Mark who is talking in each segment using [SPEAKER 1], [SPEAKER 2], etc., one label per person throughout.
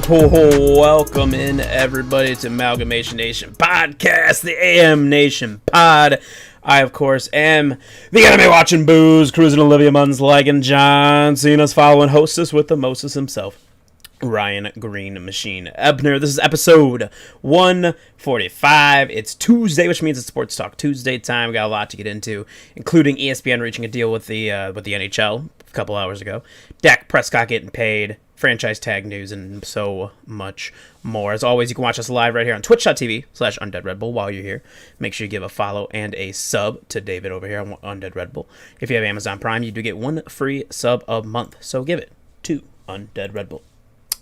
[SPEAKER 1] Welcome in, everybody, to Amalgamation Nation Podcast, the AM Nation Pod. I, of course, am the anime watching booze, cruising Olivia Munn's like, and John Cena's following hostess with the Moses himself, Ryan Green Machine Ebner. This is episode 145. It's Tuesday, which means it's Sports Talk Tuesday time. We got a lot to get into, including ESPN reaching a deal with the NHL a couple hours ago, Dak Prescott getting paid, franchise tag news, and so much more. As always, you can watch us live right here on twitch.tv/UndeadRedBull. While you're here, make sure you give a follow and a sub to David over here on Undead Red Bull. If you have Amazon Prime, you do get one free sub a month, so give it to Undead Red Bull.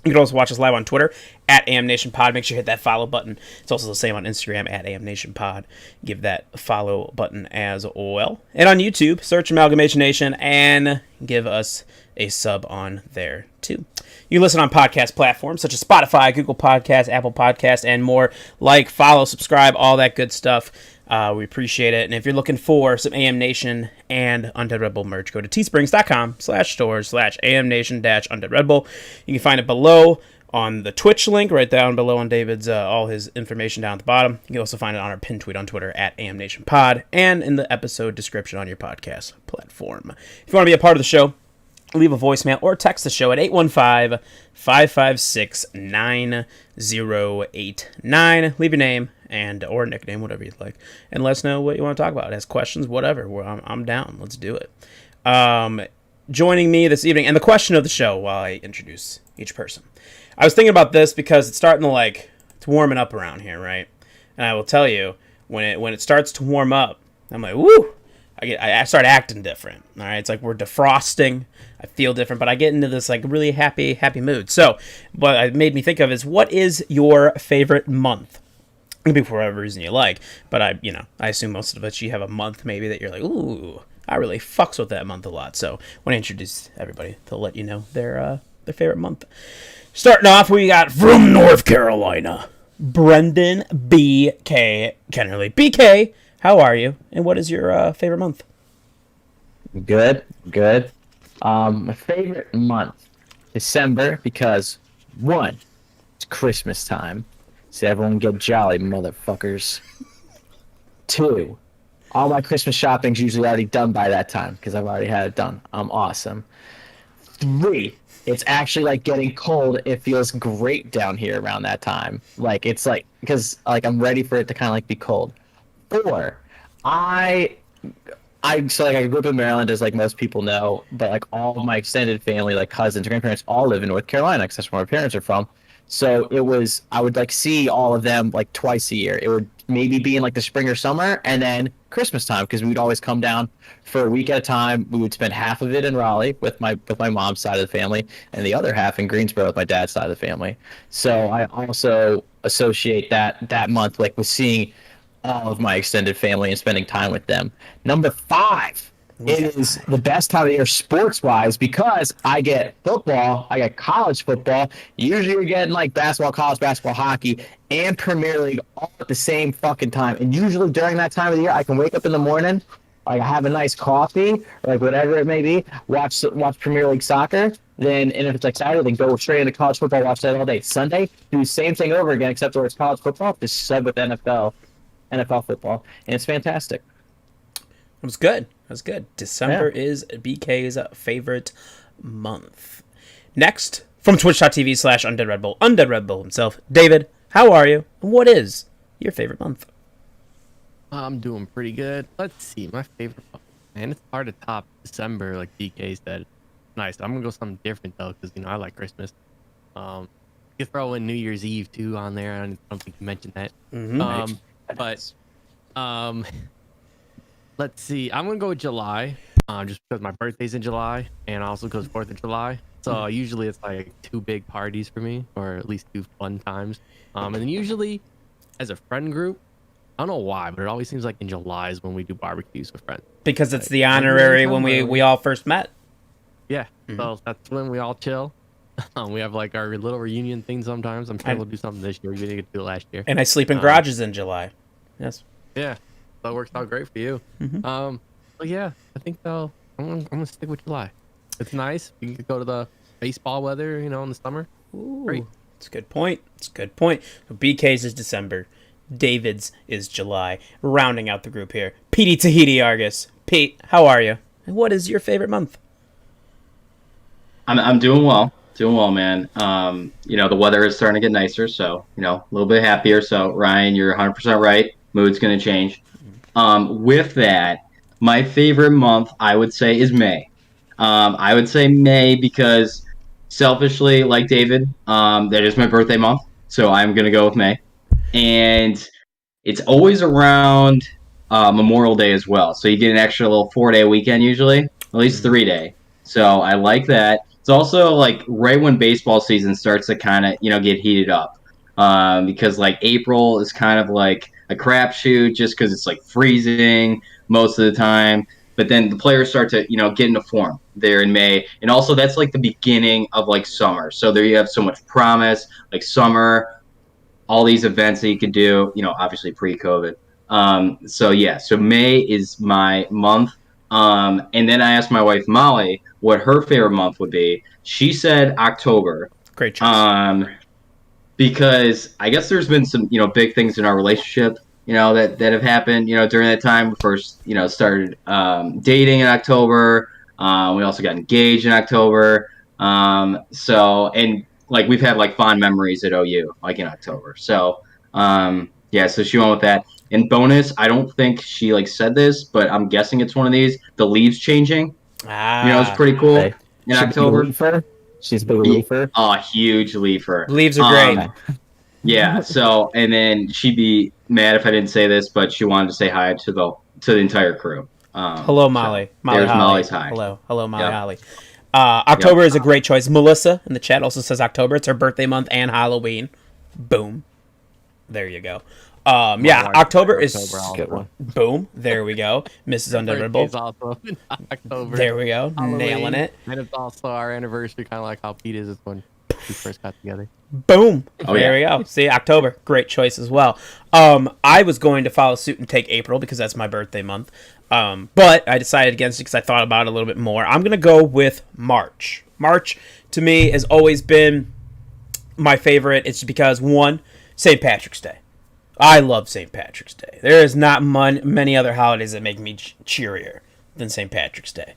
[SPEAKER 1] You can also watch us live on Twitter at AmNationPod. Make sure you hit that follow button. It's also the same on Instagram at AmNationPod. Give that follow button as well. And on YouTube, search Amalgamation Nation and give us a sub on there too. You listen on podcast platforms such as Spotify, Google Podcasts, Apple Podcasts, and more. Like, follow, subscribe, all that good stuff. We appreciate it. And if you're looking for some AM Nation and Undead Red Bull merch, go to teesprings.com/stores/AMNation-Undead Red Bull. You can find it below on the Twitch link, right down below on David's, all his information down at the bottom. You can also find it on our pinned tweet on Twitter at AMNationPod and in the episode description on your podcast platform. If you want to be a part of the show, leave a voicemail or text the show at 815-556-9089. Leave your name and or nickname, whatever you'd like, and let us know what you want to talk about. Ask questions, whatever. I'm down. Let's do it. Joining me this evening, and the question of the show while I introduce each person. I was thinking about this because it's starting to it's warming up around here, right? And I will tell you, when it starts to warm up, I'm like, woo! I start acting different. All right, it's like we're defrosting. I feel different, but I get into this really happy mood. So, what it made me think of is, what is your favorite month? It can be for whatever reason you like, but I assume most of us, you have a month maybe that you're like, ooh, I really fucks with that month a lot. So, I want to introduce everybody to let you know their favorite month. Starting off, we got from North Carolina, Brendan B.K. Kennerly. BK, how are you? And what is your favorite month?
[SPEAKER 2] Good. My favorite month, December, because one, it's Christmas time, so everyone get jolly, motherfuckers. Two, all my Christmas shopping's usually already done by that time because I've already had it done. I'm awesome. Three, it's actually getting cold. It feels great down here around that time. Because I'm ready for it to kind of be cold. Four, I grew up in Maryland, as most people know, but all of my extended family, cousins, grandparents, all live in North Carolina, because that's where my parents are from. So I would see all of them twice a year. It would maybe be in the spring or summer, and then Christmas time, because we would always come down for a week at a time. We would spend half of it in Raleigh with my mom's side of the family, and the other half in Greensboro with my dad's side of the family. So I also associate that month with seeing all of my extended family and spending time with them. Number 5, it is the best time of the year sports-wise, because I get football, I get college football. Usually you're getting basketball, college basketball, hockey, and Premier League all at the same fucking time. And usually during that time of the year, I can wake up in the morning, have a nice coffee, or whatever it may be, watch Premier League soccer. And if it's Saturday, then go straight into college football, watch that all day. Sunday, do the same thing over again, except where it's college football, just sub with NFL football, and it's fantastic.
[SPEAKER 1] It was good. That's good. December is BK's favorite month. Next, from twitch.tv/Undead Red Bull, Undead Red Bull himself, David, how are you? And what is your favorite month?
[SPEAKER 3] I'm doing pretty good. Let's see, my favorite month. Man, it's hard to top December, like BK said. Nice. I'm gonna go something different though, because I like Christmas. You can throw in New Year's Eve too on there. I don't think you mentioned that.
[SPEAKER 1] Mm-hmm.
[SPEAKER 3] Let's see. I'm gonna go with July, just because my birthday's in July, and also goes 4th of July. So usually it's 2 big parties for me, or at least 2 fun times. And then usually, as a friend group, I don't know why, but it always seems like in July is when we do barbecues with friends.
[SPEAKER 1] Because it's the honorary when we all first met.
[SPEAKER 3] Yeah, so that's when we all chill. We have our little reunion thing sometimes. I'm sure we'll do something this year. We didn't do it last year.
[SPEAKER 1] And I sleep in garages in July. Yes.
[SPEAKER 3] Yeah, that works out great for you.
[SPEAKER 1] Mm-hmm.
[SPEAKER 3] But yeah, I think I'm gonna stick with July. It's nice. You can go to the baseball weather, in the summer.
[SPEAKER 1] Ooh,
[SPEAKER 3] great.
[SPEAKER 1] It's a good point. It's a good point. So BK's is December. David's is July. Rounding out the group here. Petey Tahiti Argus. Pete, how are you? And what is your favorite month?
[SPEAKER 4] I'm doing well. Doing well, man. The weather is starting to get nicer, so, a little bit happier. So, Ryan, you're 100% right. Mood's going to change. With that, my favorite month, I would say, is May. I would say May because, selfishly, like David, that is my birthday month. So, I'm going to go with May. And it's always around Memorial Day as well. So, you get an extra little 4-day weekend usually, at least 3-day. So, I like that. It's also like right when baseball season starts to kind of, get heated up. Because like April is kind of like a crapshoot just because it's like freezing most of the time. But then the players start to, get into form there in May. And also that's like the beginning of like summer. So there you have so much promise, like summer, all these events that you could do, obviously pre-COVID. So May is my month. And then I asked my wife, Molly, what her favorite month would be. She said October.
[SPEAKER 1] Great choice.
[SPEAKER 4] Because I guess there's been some, big things in our relationship, that have happened, during that time. We first, started dating in October. We also got engaged in October. And we've had like fond memories at OU, like in October. So, so she went with that. And bonus, I don't think she like said this, but I'm guessing it's one of these. The leaves changing. It's pretty cool in October.
[SPEAKER 2] She's a big leafer.
[SPEAKER 4] Oh, huge leafer.
[SPEAKER 1] Leaves are great.
[SPEAKER 4] Yeah. So, and then she'd be mad if I didn't say this, but she wanted to say hi to the entire crew.
[SPEAKER 1] Hello, Molly.
[SPEAKER 4] There's Molly's hi.
[SPEAKER 1] Hello, Molly Holly. October is a great choice. Melissa in the chat also says October. It's her birthday month and Halloween. Boom. There you go. October is
[SPEAKER 2] good one.
[SPEAKER 1] Boom. There we go. Mrs. Undeniable.
[SPEAKER 3] Also in October.
[SPEAKER 1] There we go.
[SPEAKER 3] Halloween.
[SPEAKER 1] Nailing it.
[SPEAKER 3] And it's also our anniversary, kind of like how Pete is when we first got together.
[SPEAKER 1] Boom. There we go. See, October. Great choice as well. I was going to follow suit and take April because that's my birthday month. But I decided against it because I thought about it a little bit more. I'm going to go with March. March, to me, has always been my favorite. It's because, one, St. Patrick's Day. I love St. Patrick's Day. There is not many other holidays that make me cheerier than St. Patrick's Day.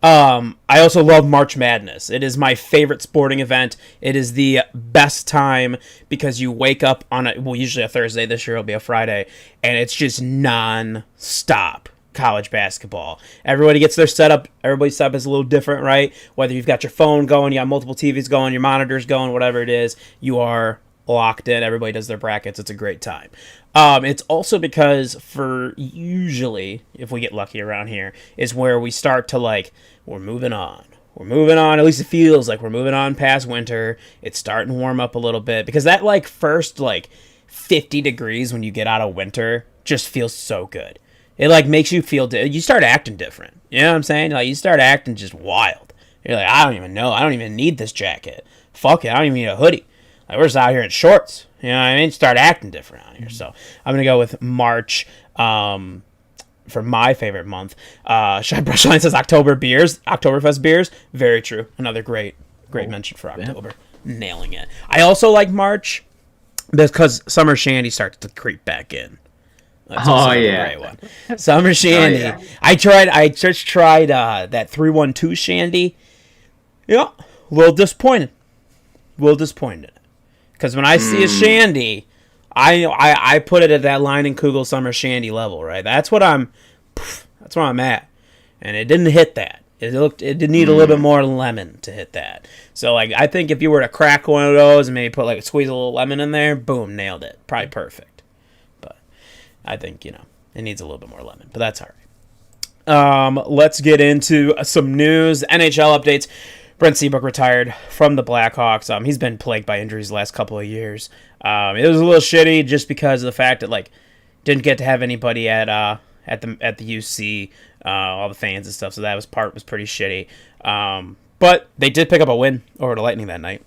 [SPEAKER 1] I also love March Madness. It is my favorite sporting event. It is the best time because you wake up on usually a Thursday. This year it'll be a Friday, and it's just non-stop college basketball. Everybody gets their setup. Everybody's setup is a little different, right? Whether you've got your phone going, you got multiple TVs going, your monitors going, whatever it is, you are locked in. Everybody does their brackets. It's a great time. It's also because for usually, if we get lucky around here, is where we start to we're moving on. We're moving on. At least it feels like we're moving on past winter. It's starting to warm up a little bit because that first 50 degrees when you get out of winter just feels so good. It makes you feel, you start acting different. You know what I'm saying? You start acting just wild. You're like, I don't even know. I don't even need this jacket. Fuck it. I don't even need a hoodie. We're just out here in shorts. You know what I mean? Start acting different out here. So I'm going to go with March for my favorite month. Shy Brushline says Oktoberfest beers. Very true. Another great mention for October. Yeah. Nailing it. I also like March because Summer Shandy starts to creep back in. That's a great one. Summer Shandy. Oh, yeah. I just tried that 312 Shandy. Yeah, a little disappointed. Because when I see a Shandy, I put it at that Line and Kugel Summer Shandy level, right? That's where I'm at, and it didn't hit that. It did need a little bit more lemon to hit that. So I think if you were to crack one of those and maybe put squeeze a little lemon in there, boom, nailed it. Probably perfect. But I think it needs a little bit more lemon, but that's all right. Let's get into some news. NHL updates. Brent Seabrook retired from the Blackhawks. He's been plagued by injuries the last couple of years. It was a little shitty just because of the fact that didn't get to have anybody at the UC, all the fans and stuff. So that was pretty shitty. But they did pick up a win over the Lightning that night.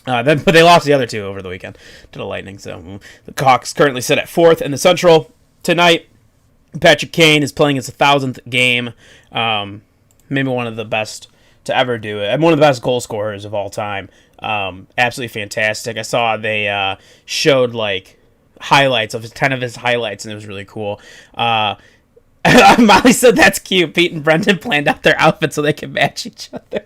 [SPEAKER 1] But they lost the other two over the weekend to the Lightning. So the Hawks currently sit at 4th in the Central tonight. Patrick Kane is playing his 1,000th game. Maybe one of the best to ever do it. I'm one of the best goal scorers of all time. Absolutely fantastic. I saw they showed like highlights of 10 of his highlights, and it was really cool. Molly said that's cute. Pete and Brendan planned out their outfits so they can match each other.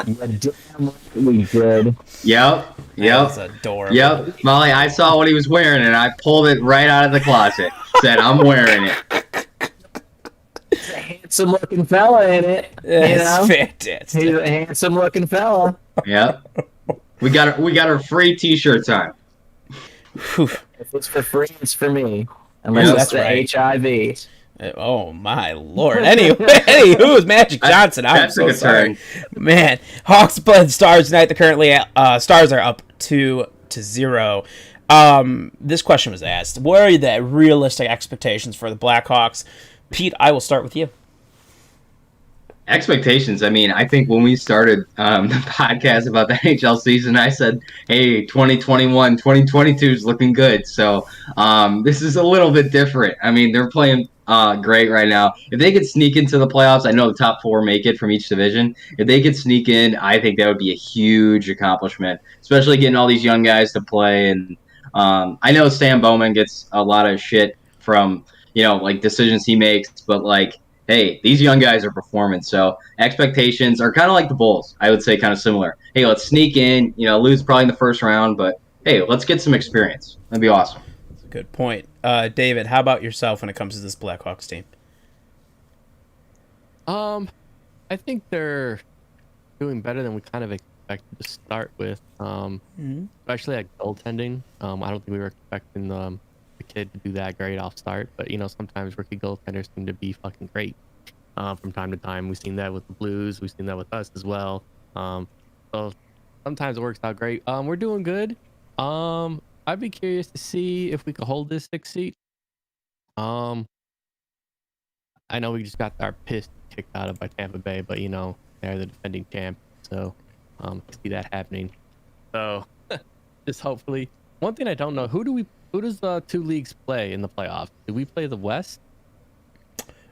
[SPEAKER 2] Yeah, damn right we did.
[SPEAKER 4] Yep.
[SPEAKER 1] That's adorable.
[SPEAKER 4] Yep. Molly, I saw what he was wearing, and I pulled it right out of the closet. Said, I'm wearing it.
[SPEAKER 2] He's a handsome looking fella in it.
[SPEAKER 1] That's fantastic.
[SPEAKER 2] He's a handsome looking fella.
[SPEAKER 4] Yep. We got our free T-shirts on.
[SPEAKER 2] If it's for free, it's for me. Unless
[SPEAKER 1] That's
[SPEAKER 2] that's the
[SPEAKER 1] right.
[SPEAKER 2] HIV.
[SPEAKER 1] Oh my lord. Anywho's Magic Johnson. I'm
[SPEAKER 4] That's a
[SPEAKER 1] so
[SPEAKER 4] good
[SPEAKER 1] sorry.
[SPEAKER 4] turn.
[SPEAKER 1] Man, Hawks play the Stars tonight. They're currently Stars are up 2-0. This question was asked. What are the realistic expectations for the Blackhawks? Pete, I will start with you.
[SPEAKER 4] Expectations. I mean, I think when we started the podcast about the NHL season, I said, hey, 2021, 2022 is looking good. So this is a little bit different. I mean, they're playing great right now. If they could sneak into the playoffs, I know the top 4 make it from each division. If they could sneak in, I think that would be a huge accomplishment, especially getting all these young guys to play. And I know Stan Bowman gets a lot of shit from, like decisions he makes, but like, hey, these young guys are performing. So expectations are kind of like the Bulls. I would say kind of similar. Hey, let's sneak in, lose probably in the first round, but hey, let's get some experience. That'd be awesome.
[SPEAKER 1] That's a good point. David, how about yourself when it comes to this Blackhawks team?
[SPEAKER 3] I think they're doing better than we kind of expected to start with. Especially at goaltending. I don't think we were expecting the kid to do that great off start, but sometimes rookie goaltenders seem to be fucking great from time to time. We've seen that with the Blues, we've seen that with us as well. So sometimes it works out great. We're doing good. I'd be curious to see if we could hold this 6th seat. I know we just got our piss kicked out of by Tampa Bay, but they're the defending champ, so I see that happening. So just hopefully. One thing I don't know, who does the 2 leagues play in the playoffs? Do we play the West?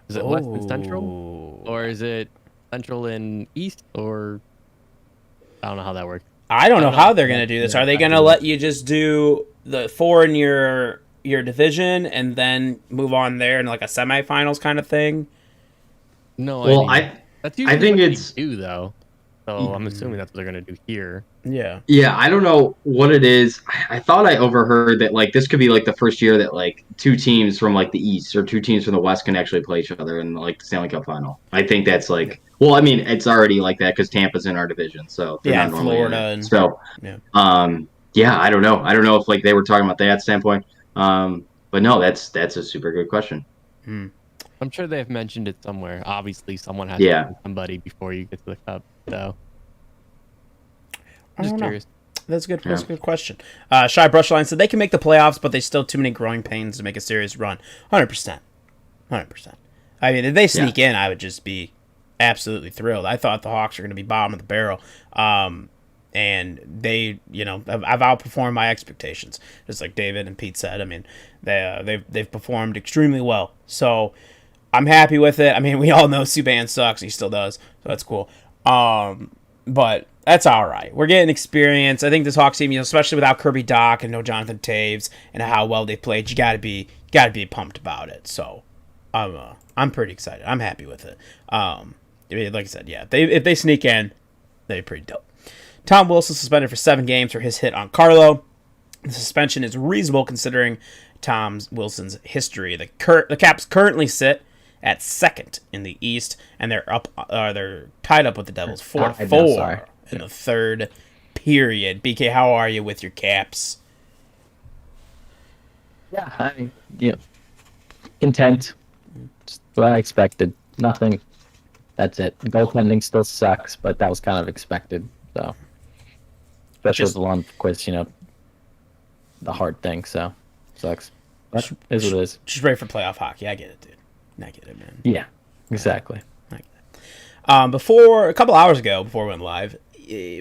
[SPEAKER 3] Is it West and Central? Or is it Central and East? Or I don't know how that works.
[SPEAKER 1] I don't know how they're going to do this. Are they going to let you just do the 4 in your division and then move on there in like a semifinals kind of thing?
[SPEAKER 3] No,
[SPEAKER 4] well,
[SPEAKER 3] that's usually
[SPEAKER 4] I think
[SPEAKER 3] what
[SPEAKER 4] it's
[SPEAKER 3] they do though. So I'm assuming that's what they're going to do here.
[SPEAKER 1] Yeah.
[SPEAKER 4] Yeah, I don't know what it is. I thought I overheard that like this could be like the first year that like 2 teams from like the East or 2 teams from the West can actually play each other in like the Stanley Cup final. I think that's like, well, I mean, it's already like that because Tampa's in our division, so they're not normally
[SPEAKER 1] Florida,
[SPEAKER 4] in it.
[SPEAKER 1] and
[SPEAKER 4] So, yeah, I don't know. I don't know if like they were talking about that standpoint. But no, that's a super good question.
[SPEAKER 3] I'm sure they've mentioned it somewhere. Obviously, someone has to tell somebody before you get to the cup. So, I'm just curious.
[SPEAKER 1] That's good. That's a good question. Shy Brushline said they can make the playoffs, but there's still too many growing pains to make a serious run. 100%. I mean, if they sneak in, I would just be absolutely thrilled. I thought the Hawks are going to be bottom of the barrel. And they, I've outperformed my expectations, just like David and Pete said. I mean, they've performed extremely well. So I'm happy with it. I mean, we all know Subban sucks. He still does. So that's cool. But that's all right. We're getting experience. I think this Hawks team, especially without Kirby Doc and no Jonathan Taves and how well they played, you gotta be pumped about it. So I'm pretty excited. I'm happy with it. Like I said, if they sneak in, they're pretty dope. Tom Wilson suspended for 7 games for his hit on Carlo. The suspension is reasonable considering Tom Wilson's history. The Caps currently sit at 2nd in the East, and they're tied up with the Devils 4-4 in the 3rd period. BK, how are you with your Caps?
[SPEAKER 2] Yeah, I mean, content. Just what I expected. Nothing. That's it. Goaltending still sucks, but that was kind of expected. So, especially with the Lundqvist, the hard thing. So, sucks. But is what it is.
[SPEAKER 1] Just ready for playoff hockey. I get it, dude. I get it, man.
[SPEAKER 2] Yeah, exactly.
[SPEAKER 1] I get it. Before a couple hours ago, before we went live,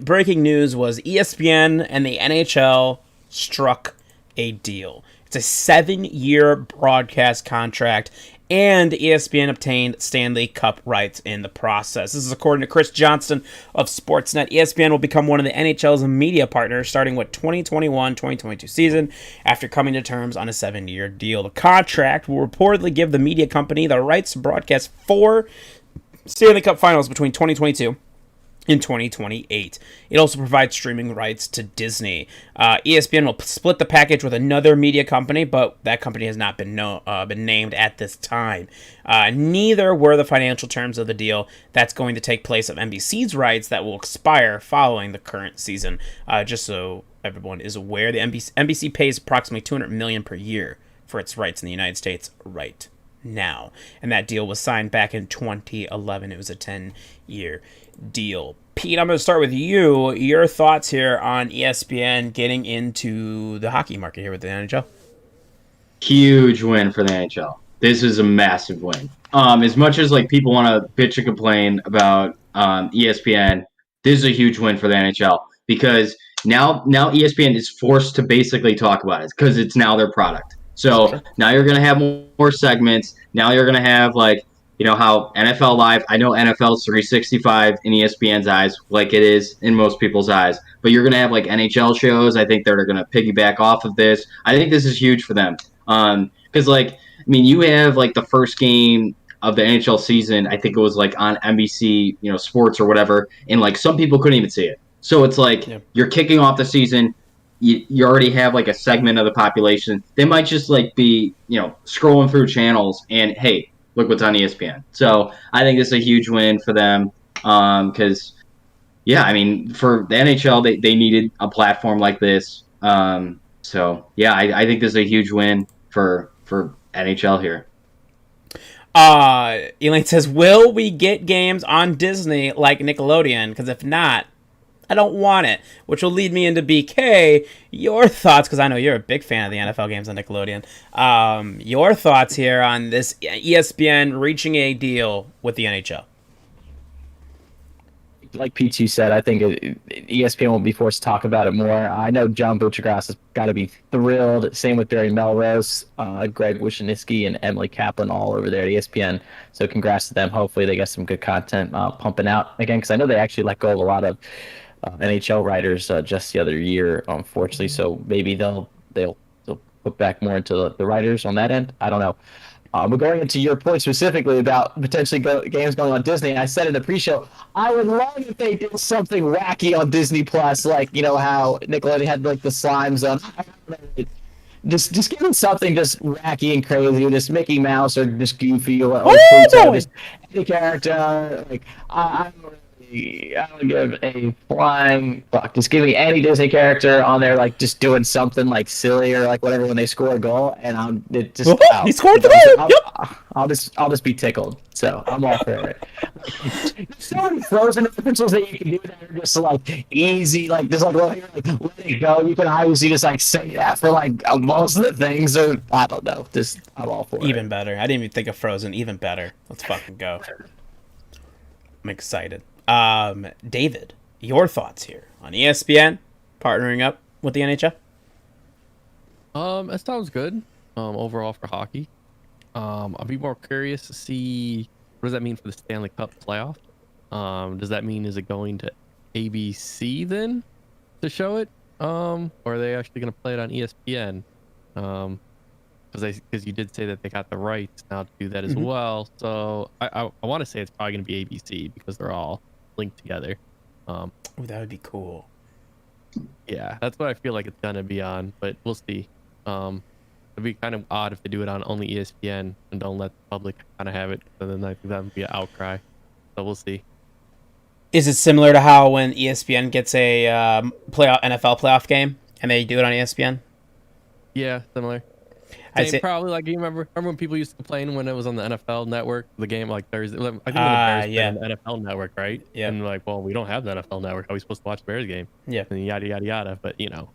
[SPEAKER 1] breaking news was ESPN and the NHL struck a deal. It's a 7-year broadcast contract, and ESPN obtained Stanley Cup rights in the process. This is according to Chris Johnston of Sportsnet. ESPN will become one of the NHL's media partners starting with 2021-2022 season after coming to terms on a 7-year deal. The contract will reportedly give the media company the rights to broadcast 4 Stanley Cup finals between 2022 in 2028. It also provides streaming rights to Disney. ESPN will split the package with another media company, but that company has not been named at this time. Neither were the financial terms of the deal that's going to take place of NBC's rights that will expire following the current season. Just so everyone is aware, the NBC pays approximately $200 million per year for its rights in the United States right now, and that deal was signed back in 2011. It was a 10-year deal. Pete, I'm going to start with you. Your thoughts here on ESPN getting into the hockey market here with the NHL?
[SPEAKER 4] Huge win for the NHL. This is a massive win. As much as like people want to bitch and complain about ESPN, this is a huge win for the NHL because now ESPN is forced to basically talk about it because it's now their product. So now you're going to have more segments. Now you're going to have like, you know, how NFL Live, I know NFL's 365 in ESPN's eyes, like it is in most people's eyes, but you're going to have like NHL shows. I think they're going to piggyback off of this. I think this is huge for them. Because like, I mean, you have like the first game of the NHL season, I think it was like on NBC, you know, sports or whatever. And like some people couldn't even see it. So it's like you're kicking off the season. You already have like a segment of the population. They might just like be, you know, scrolling through channels and hey, look what's on ESPN. So I think this is a huge win for them because, yeah, I mean, for the NHL, they needed a platform like this. So, yeah, I think this is a huge win for NHL here.
[SPEAKER 1] Elaine says, will we get games on Disney like Nickelodeon? Because if not, I don't want it, which will lead me into BK. Your thoughts, because I know you're a big fan of the NFL games on Nickelodeon. Your thoughts here on this ESPN reaching a deal with the NHL?
[SPEAKER 2] Like P2 said, I think ESPN will be forced to talk about it more. I know John Buccigross has got to be thrilled. Same with Barry Melrose, Greg Wyshynski, and Emily Kaplan all over there at ESPN. So congrats to them. Hopefully they get some good content pumping out again, because I know they actually let go of a lot of NHL writers just the other year, unfortunately. So maybe they'll put back more into the writers on that end. I don't know. But going into your point specifically about potentially games going on Disney, I said in the pre-show, I would love if they did something wacky on Disney Plus, like, you know, how Nickelodeon had like the slimes on. Just give them something just wacky and crazy, just Mickey Mouse or just Goofy or Pluto, just any character. Like I don't give a flying fuck. Just give me any Disney character on there, like just doing something like silly or like whatever when they score a goal, and
[SPEAKER 1] he scored the goal. Yep.
[SPEAKER 2] I'll just be tickled. So I'm all for it. There's so many Frozen references that you can do that are just like easy, like just like let it go. You can obviously just like say that for like most of the things, or I don't know. Just I'm all for it.
[SPEAKER 1] Even better. I didn't even think of Frozen. Even better. Let's fucking go. I'm excited. David, your thoughts here on ESPN partnering up with the NHL?
[SPEAKER 3] It sounds good. Overall for hockey. I'll be more curious to see what does that mean for the Stanley Cup playoff. Does that mean is it going to ABC then to show it? Or are they actually going to play it on ESPN? Because you did say that they got the rights now to do that as well. So I want to say it's probably going to be ABC because they're all linked together.
[SPEAKER 1] Ooh, that would be cool.
[SPEAKER 3] Yeah, that's what I feel like it's going to be on, but we'll see. It'd be kind of odd if they do it on only ESPN and don't let the public kind of have it. And then I think that would be an outcry. So we'll see.
[SPEAKER 1] Is it similar to how when ESPN gets a NFL playoff game and they do it on ESPN?
[SPEAKER 3] Yeah, similar.
[SPEAKER 1] I'd say
[SPEAKER 3] Probably like you remember when people used to complain when it was on the NFL Network, the game like Thursday. I think when the Bears played on the NFL Network, right?
[SPEAKER 1] Yeah.
[SPEAKER 3] And like, well, we don't have the NFL Network. How are we supposed to watch the Bears game?
[SPEAKER 1] Yeah.
[SPEAKER 3] And yada yada yada. But you know,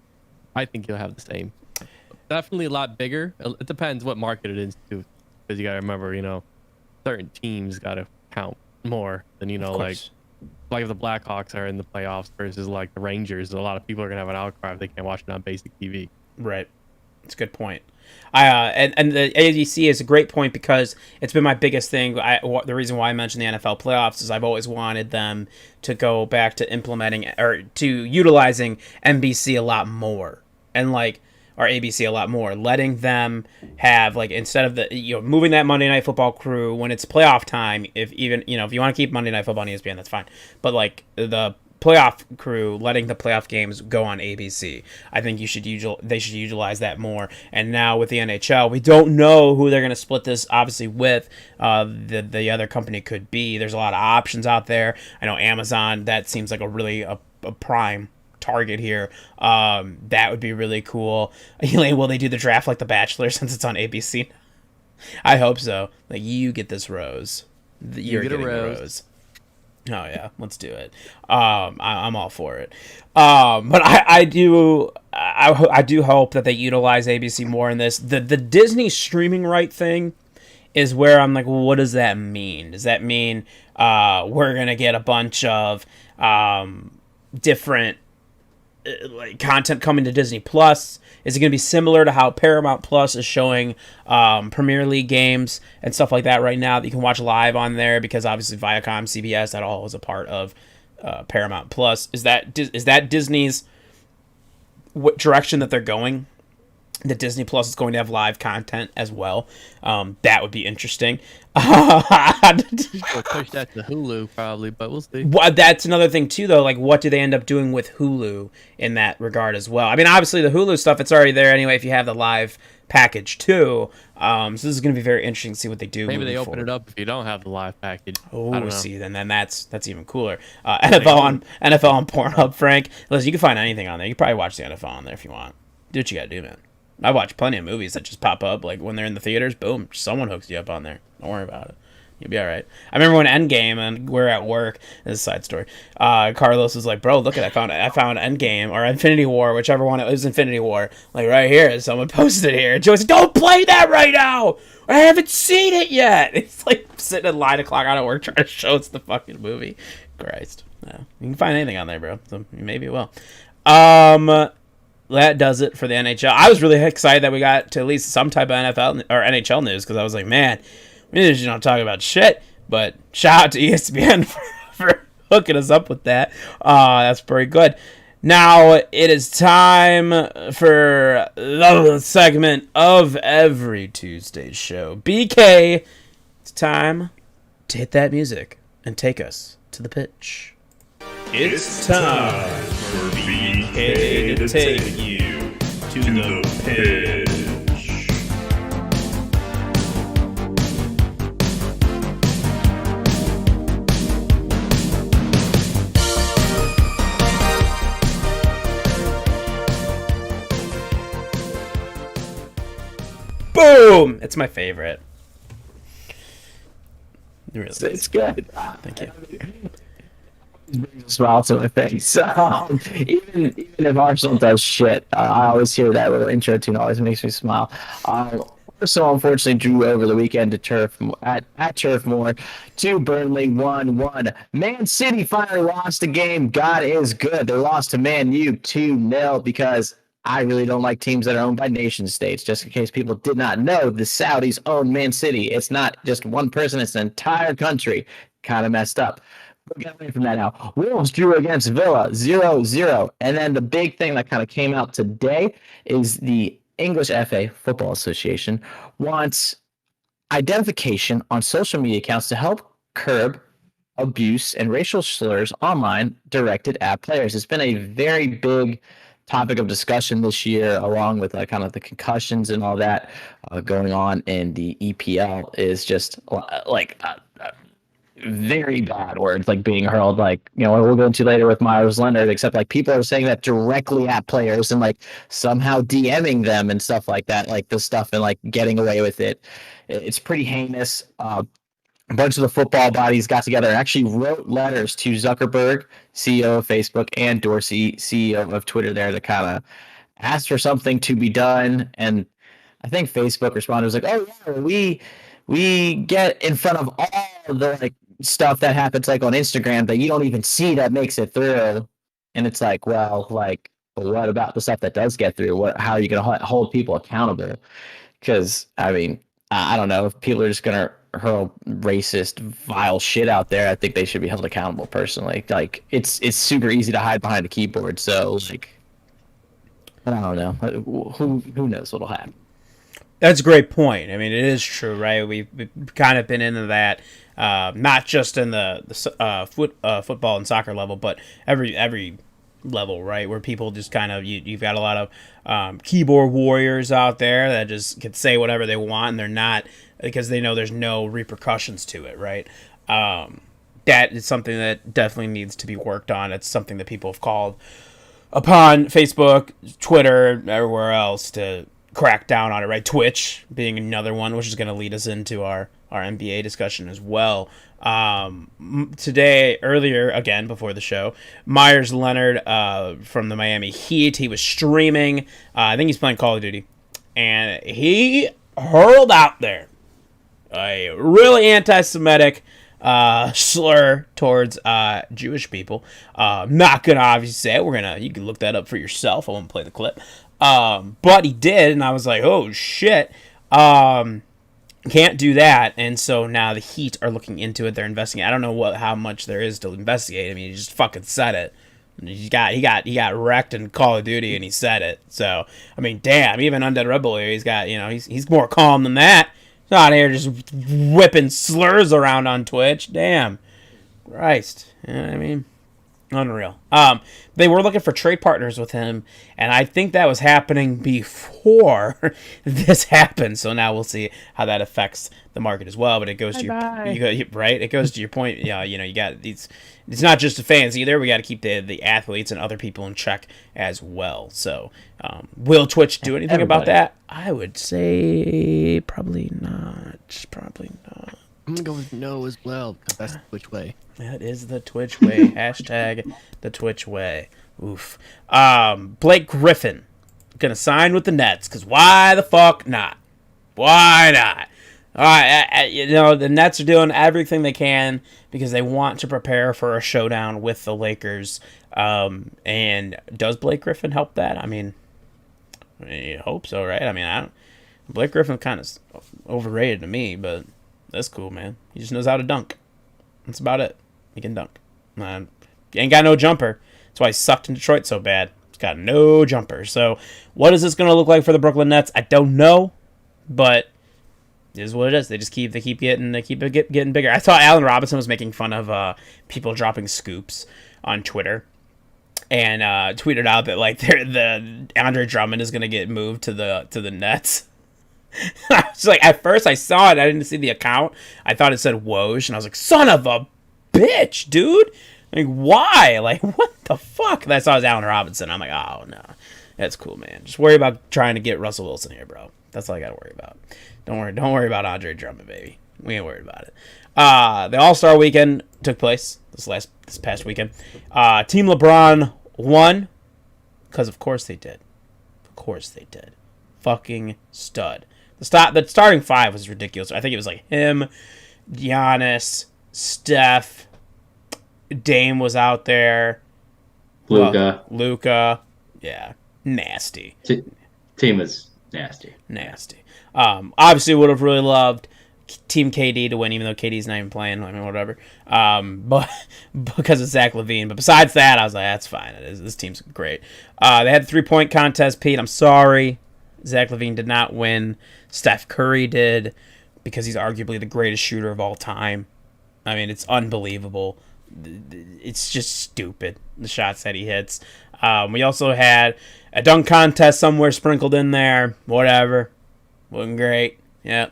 [SPEAKER 3] I think you'll have the same. Definitely a lot bigger. It depends what market it is too, because you gotta remember, you know, certain teams gotta count more than like if the Blackhawks are in the playoffs versus like the Rangers. A lot of people are gonna have an outcry if they can't watch it on basic TV.
[SPEAKER 1] Right. That's a good point. And the ADC is a great point because it's been my biggest thing. The reason why I mentioned the NFL playoffs is I've always wanted them to go back to implementing or to utilizing NBC a lot more and like or ABC a lot more, letting them have like instead of the moving that Monday Night Football crew when it's playoff time. If even if you want to keep Monday Night Football on ESPN, that's fine. But like the playoff crew, letting the playoff games go on ABC. I think they should utilize that more. And now with the NHL, we don't know who they're going to split this obviously with. The other company could be. There's a lot of options out there. I know Amazon, that seems like a prime target here. That would be really cool. Will they do the draft like The Bachelor since it's on ABC? I hope so. Like, you get this rose. You're getting a rose. Oh yeah, let's do it. I'm all for it. But I do hope that they utilize ABC more in this. The Disney streaming right thing is where I'm like, well, what does that mean? Does that mean we're gonna get a bunch of different like content coming to Disney Plus? Is it going to be similar to how Paramount Plus is showing Premier League games and stuff like that right now that you can watch live on there? Because obviously Viacom, CBS, that all is a part of Paramount Plus. Is that Disney's direction that they're going? That Disney Plus is going to have live content as well. That would be interesting.
[SPEAKER 3] We'll push that to Hulu probably, but we'll see.
[SPEAKER 1] Well, that's another thing too, though. Like, what do they end up doing with Hulu in that regard as well? I mean, obviously the Hulu stuff, it's already there anyway if you have the live package too. So this is going to be very interesting to see what they do.
[SPEAKER 3] Maybe they open it up if you don't have the live package.
[SPEAKER 1] Oh, see, then that's even cooler. NFL on Pornhub, Frank. Listen, you can find anything on there. You can probably watch the NFL on there if you want. Do what you got to do, man. I watch plenty of movies that just pop up, like when they're in the theaters, boom, someone hooks you up on there. Don't worry about it. You'll be all right. I remember when Endgame, and we're at work, this is a side story, Carlos was like, bro, look at I found Endgame, or Infinity War, whichever one it was, Infinity War, like right here, someone posted here. And Joey's like, don't play that right now! I haven't seen it yet! It's like sitting in line o'clock out of work trying to show us the fucking movie. Christ. Yeah. You can find anything on there, bro, so maybe it will. That does it for the NHL. I was really excited that we got to at least some type of NFL or NHL news because I was like, man, we just don't talk about shit. But shout out to ESPN for hooking us up with that. That's pretty good. Now it is time for the segment of every Tuesday show. BK, it's time to hit that music and take us to the pitch.
[SPEAKER 5] It's time for BK to take you to the pitch.
[SPEAKER 1] Boom! It's my favorite. It really
[SPEAKER 2] It's good.
[SPEAKER 1] Thank you.
[SPEAKER 2] Brings a smile to my face. Even if Arsenal does shit, I always hear that little intro tune. Always makes me smile. Arsenal unfortunately drew over the weekend to at Turf Moor to Burnley 1-1. Man City finally lost a game. God is good. They lost to Man U 2-0 because I really don't like teams that are owned by nation states. Just in case people did not know, the Saudis own Man City. It's not just one person; it's an entire country. Kind of messed up. We'll get away from that now. Wolves drew against Villa 0-0. And then the big thing that kind of came out today is the English FA Football Association wants identification on social media accounts to help curb abuse and racial slurs online directed at players. It's been a very big topic of discussion this year, along with kind of the concussions and all that going on in the EPL, is just like very bad words like being hurled, like, you know, we'll go into later with Myers Leonard, except like people are saying that directly at players and like somehow DMing them and stuff like that, like this stuff, and like getting away with it. It's pretty heinous. A bunch of the football bodies got together and actually wrote letters to Zuckerberg, CEO of Facebook, and Dorsey, CEO of Twitter, there to kind of ask for something to be done. And I think Facebook responded, was like, oh yeah, we get in front of all the like stuff that happens like on Instagram that you don't even see that makes it through. And it's like, well, like But what about the stuff that does get through? How are you going to hold people accountable? Because, I mean, I don't know. If people are just going to hurl racist, vile shit out there, I think they should be held accountable personally. Like, it's super easy to hide behind a keyboard. So, like, I don't know. Who knows what'll happen?
[SPEAKER 1] That's a great point. I mean, it is true, right? We've kind of been into that, not just in the football and soccer level, but every level, right? Where people just kind of you've got a lot of keyboard warriors out there that just can say whatever they want, and they're not, because they know there's no repercussions to it, right? That is something that definitely needs to be worked on. It's something that people have called upon Facebook, Twitter, everywhere else to crack down on it, right? Twitch being another one, which is going to lead us into our NBA discussion as well. Earlier, again, before the show, Myers Leonard from the Miami Heat, he was streaming. I think he's playing Call of Duty. And he hurled out there a really anti-Semitic slur towards Jewish people. Not going to obviously say it. You can look that up for yourself. I won't play the clip. But he did, and I was like, oh, shit. Can't do that, and so now the Heat are looking into it. They're investigating. I don't know how much there is to investigate. I mean, he just fucking said it. He got wrecked in Call of Duty, and he said it. So, I mean, damn, even Undead Rebel here, he's more calm than that. He's not here just whipping slurs around on Twitch. Damn. Christ. You know what I mean? Unreal. They were looking for trade partners with him, and I think that was happening before this happened. So now we'll see how that affects the market as well. But it goes right. It goes to your point. Yeah, you got these. It's not just the fans either. We got to keep the athletes and other people in check as well. So, will Twitch do anything about that? I would say probably not. Probably not.
[SPEAKER 3] I'm gonna go with no as well, because that's the Twitch way.
[SPEAKER 1] That is the Twitch way. Hashtag the Twitch way. Oof. Blake Griffin gonna sign with the Nets, because why the fuck not? Why not? All right, the Nets are doing everything they can because they want to prepare for a showdown with the Lakers. And does Blake Griffin help that? I mean, you hope so, right? I mean, Blake Griffin kind of overrated to me, but that's cool, man. He just knows how to dunk. That's about it. He can dunk. He ain't got no jumper. That's why he sucked in Detroit so bad. He's got no jumper. So, what is this going to look like for the Brooklyn Nets? I don't know, but it is what it is. They keep getting bigger. I thought Allen Robinson was making fun of people dropping scoops on Twitter, and tweeted out that like the Andre Drummond is going to get moved to the Nets. I was like, at first I saw it, I didn't see the account. I thought it said Woj, and I was like, son of a bitch, dude. Like, why? Like, what the fuck? And I saw it was Allen Robinson. I'm like, oh no, that's cool, man. Just worry about trying to get Russell Wilson here, bro. That's all I gotta worry about. Don't worry about Andre Drummond, baby. We ain't worried about it. The All-Star weekend took place this past weekend. Team LeBron won because of course they did. Of course they did. Fucking stud. The starting five was ridiculous. I think it was like him, Giannis, Steph, Dame was out there. Luka. Yeah. Nasty.
[SPEAKER 4] Team is nasty.
[SPEAKER 1] Nasty. Obviously would have really loved Team KD to win, even though KD's not even playing. I mean, whatever. But because of Zach LaVine. But besides that, I was like, that's fine. This team's great. They had the 3-point contest, Pete. I'm sorry. Zach LaVine did not win. Steph Curry did, because he's arguably the greatest shooter of all time. I mean, it's unbelievable. It's just stupid, the shots that he hits. We also had a dunk contest somewhere sprinkled in there. Whatever. Wasn't great. Yeah.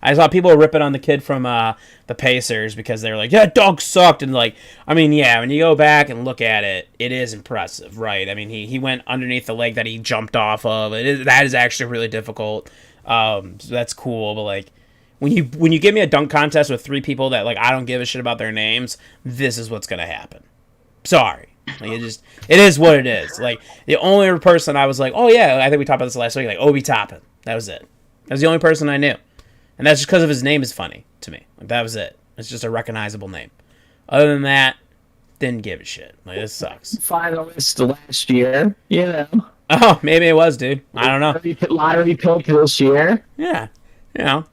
[SPEAKER 1] I saw people ripping on the kid from the Pacers because they were like, yeah, dunk sucked. And like, I mean, yeah, when you go back and look at it, it is impressive, right? I mean, he went underneath the leg that he jumped off of. That is actually really difficult. So that's cool. But like, when you give me a dunk contest with 3 people that like I don't give a shit about their names, this is what's gonna happen. Sorry. Like, it is what it is. Like, the only person I was like, oh yeah, I think we talked about this last week, like Obi Toppin. That was it. That was the only person I knew. And that's just because of his name is funny to me. Like, that was it. It's just a recognizable name. Other than that, didn't give a shit. Like, this sucks.
[SPEAKER 2] Finalist last year, you know.
[SPEAKER 1] Oh, maybe it was, dude. I don't know.
[SPEAKER 2] Lottery pick this year.
[SPEAKER 1] Yeah, you know,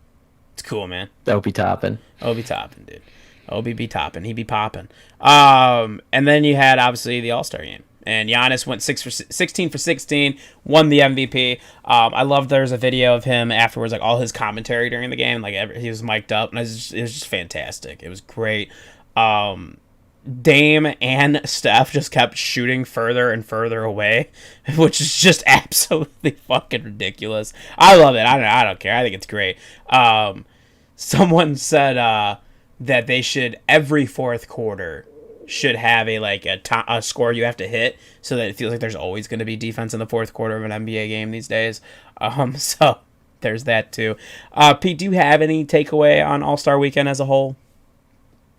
[SPEAKER 1] it's cool, man.
[SPEAKER 2] That'll be topping.
[SPEAKER 1] Obi topping, dude. Obi be topping. He be popping. And then you had obviously the All-Star game, and Giannis went 16 for 16, won the MVP. I love there's a video of him afterwards, like all his commentary during the game, like he was mic'd up, and it was just fantastic. It was great. Dame and Steph just kept shooting further and further away, which is just absolutely fucking ridiculous. I love it. I don't care. I think it's great. Someone said that they should, every fourth quarter should have a score you have to hit, so that it feels like there's always going to be defense in the fourth quarter of an NBA game these days. So there's that too. Pete, do you have any takeaway on All-Star Weekend as a whole?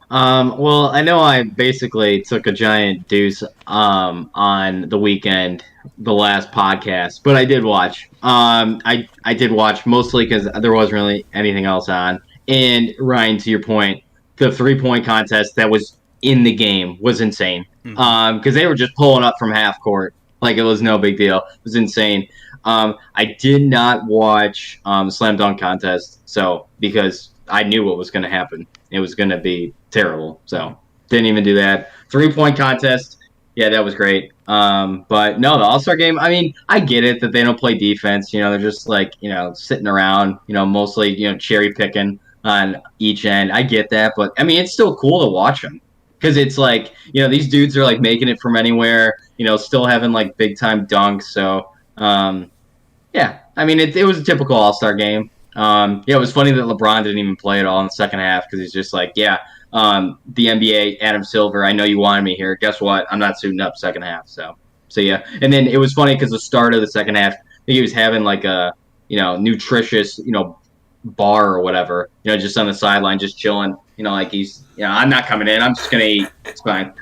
[SPEAKER 4] Well, I know I basically took a giant deuce on the weekend, the last podcast, but I did watch. I did watch mostly because there wasn't really anything else on. And Ryan, to your point, the 3-point contest that was in the game was insane. Because they were just pulling up from half court like it was no big deal. It was insane. I did not watch slam dunk contest, so because I knew what was going to happen. It was going to be terrible, so didn't even do that. 3-point contest, yeah, that was great. But no, the All-Star game, I mean, I get it that they don't play defense. You know, they're just like, you know, sitting around, you know, mostly, you know, cherry picking on each end. I get that, but I mean, it's still cool to watch them because it's like, you know, these dudes are like making it from anywhere, you know, still having like big time dunks. So, yeah, I mean, it was a typical All-Star game. Yeah, it was funny that LeBron didn't even play at all in the second half because he's just like, yeah, the NBA, Adam Silver, I know you wanted me here. Guess what? I'm not suiting up second half. So yeah. And then it was funny because the start of the second half, I think he was having like a, you know, nutritious, you know, bar or whatever, you know, just on the sideline, just chilling, you know, like he's, you know, I'm not coming in. I'm just going to eat. It's fine.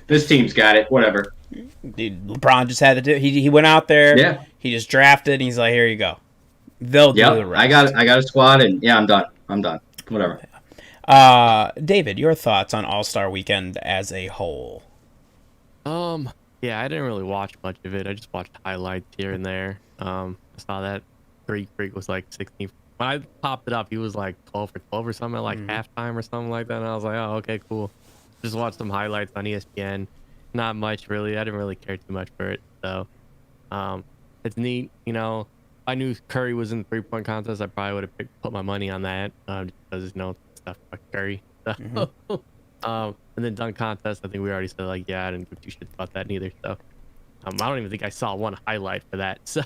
[SPEAKER 4] This team's got it. Whatever.
[SPEAKER 1] Dude, LeBron just had to do. He went out there.
[SPEAKER 4] Yeah.
[SPEAKER 1] He just drafted. And he's like, here you go. They'll do the rest.
[SPEAKER 4] I got a squad, and yeah, I'm done. Whatever.
[SPEAKER 1] David, your thoughts on All-Star Weekend as a whole?
[SPEAKER 3] Yeah, I didn't really watch much of it. I just watched highlights here and there. I saw that Greek was like 16. When I popped it up, he was like 12 for 12 or something at like halftime or something like that. And I was like, oh, okay, cool. Just watched some highlights on ESPN. Not much really. I didn't really care too much for it. So, it's neat. You know, if I knew Curry was in the 3-point contest, I probably would have put my money on that. Just because, you know, stuff like Curry. So, and then dunk contest, I think we already said, like, yeah, I didn't give two shits about that neither. So, I don't even think I saw one highlight for that. So,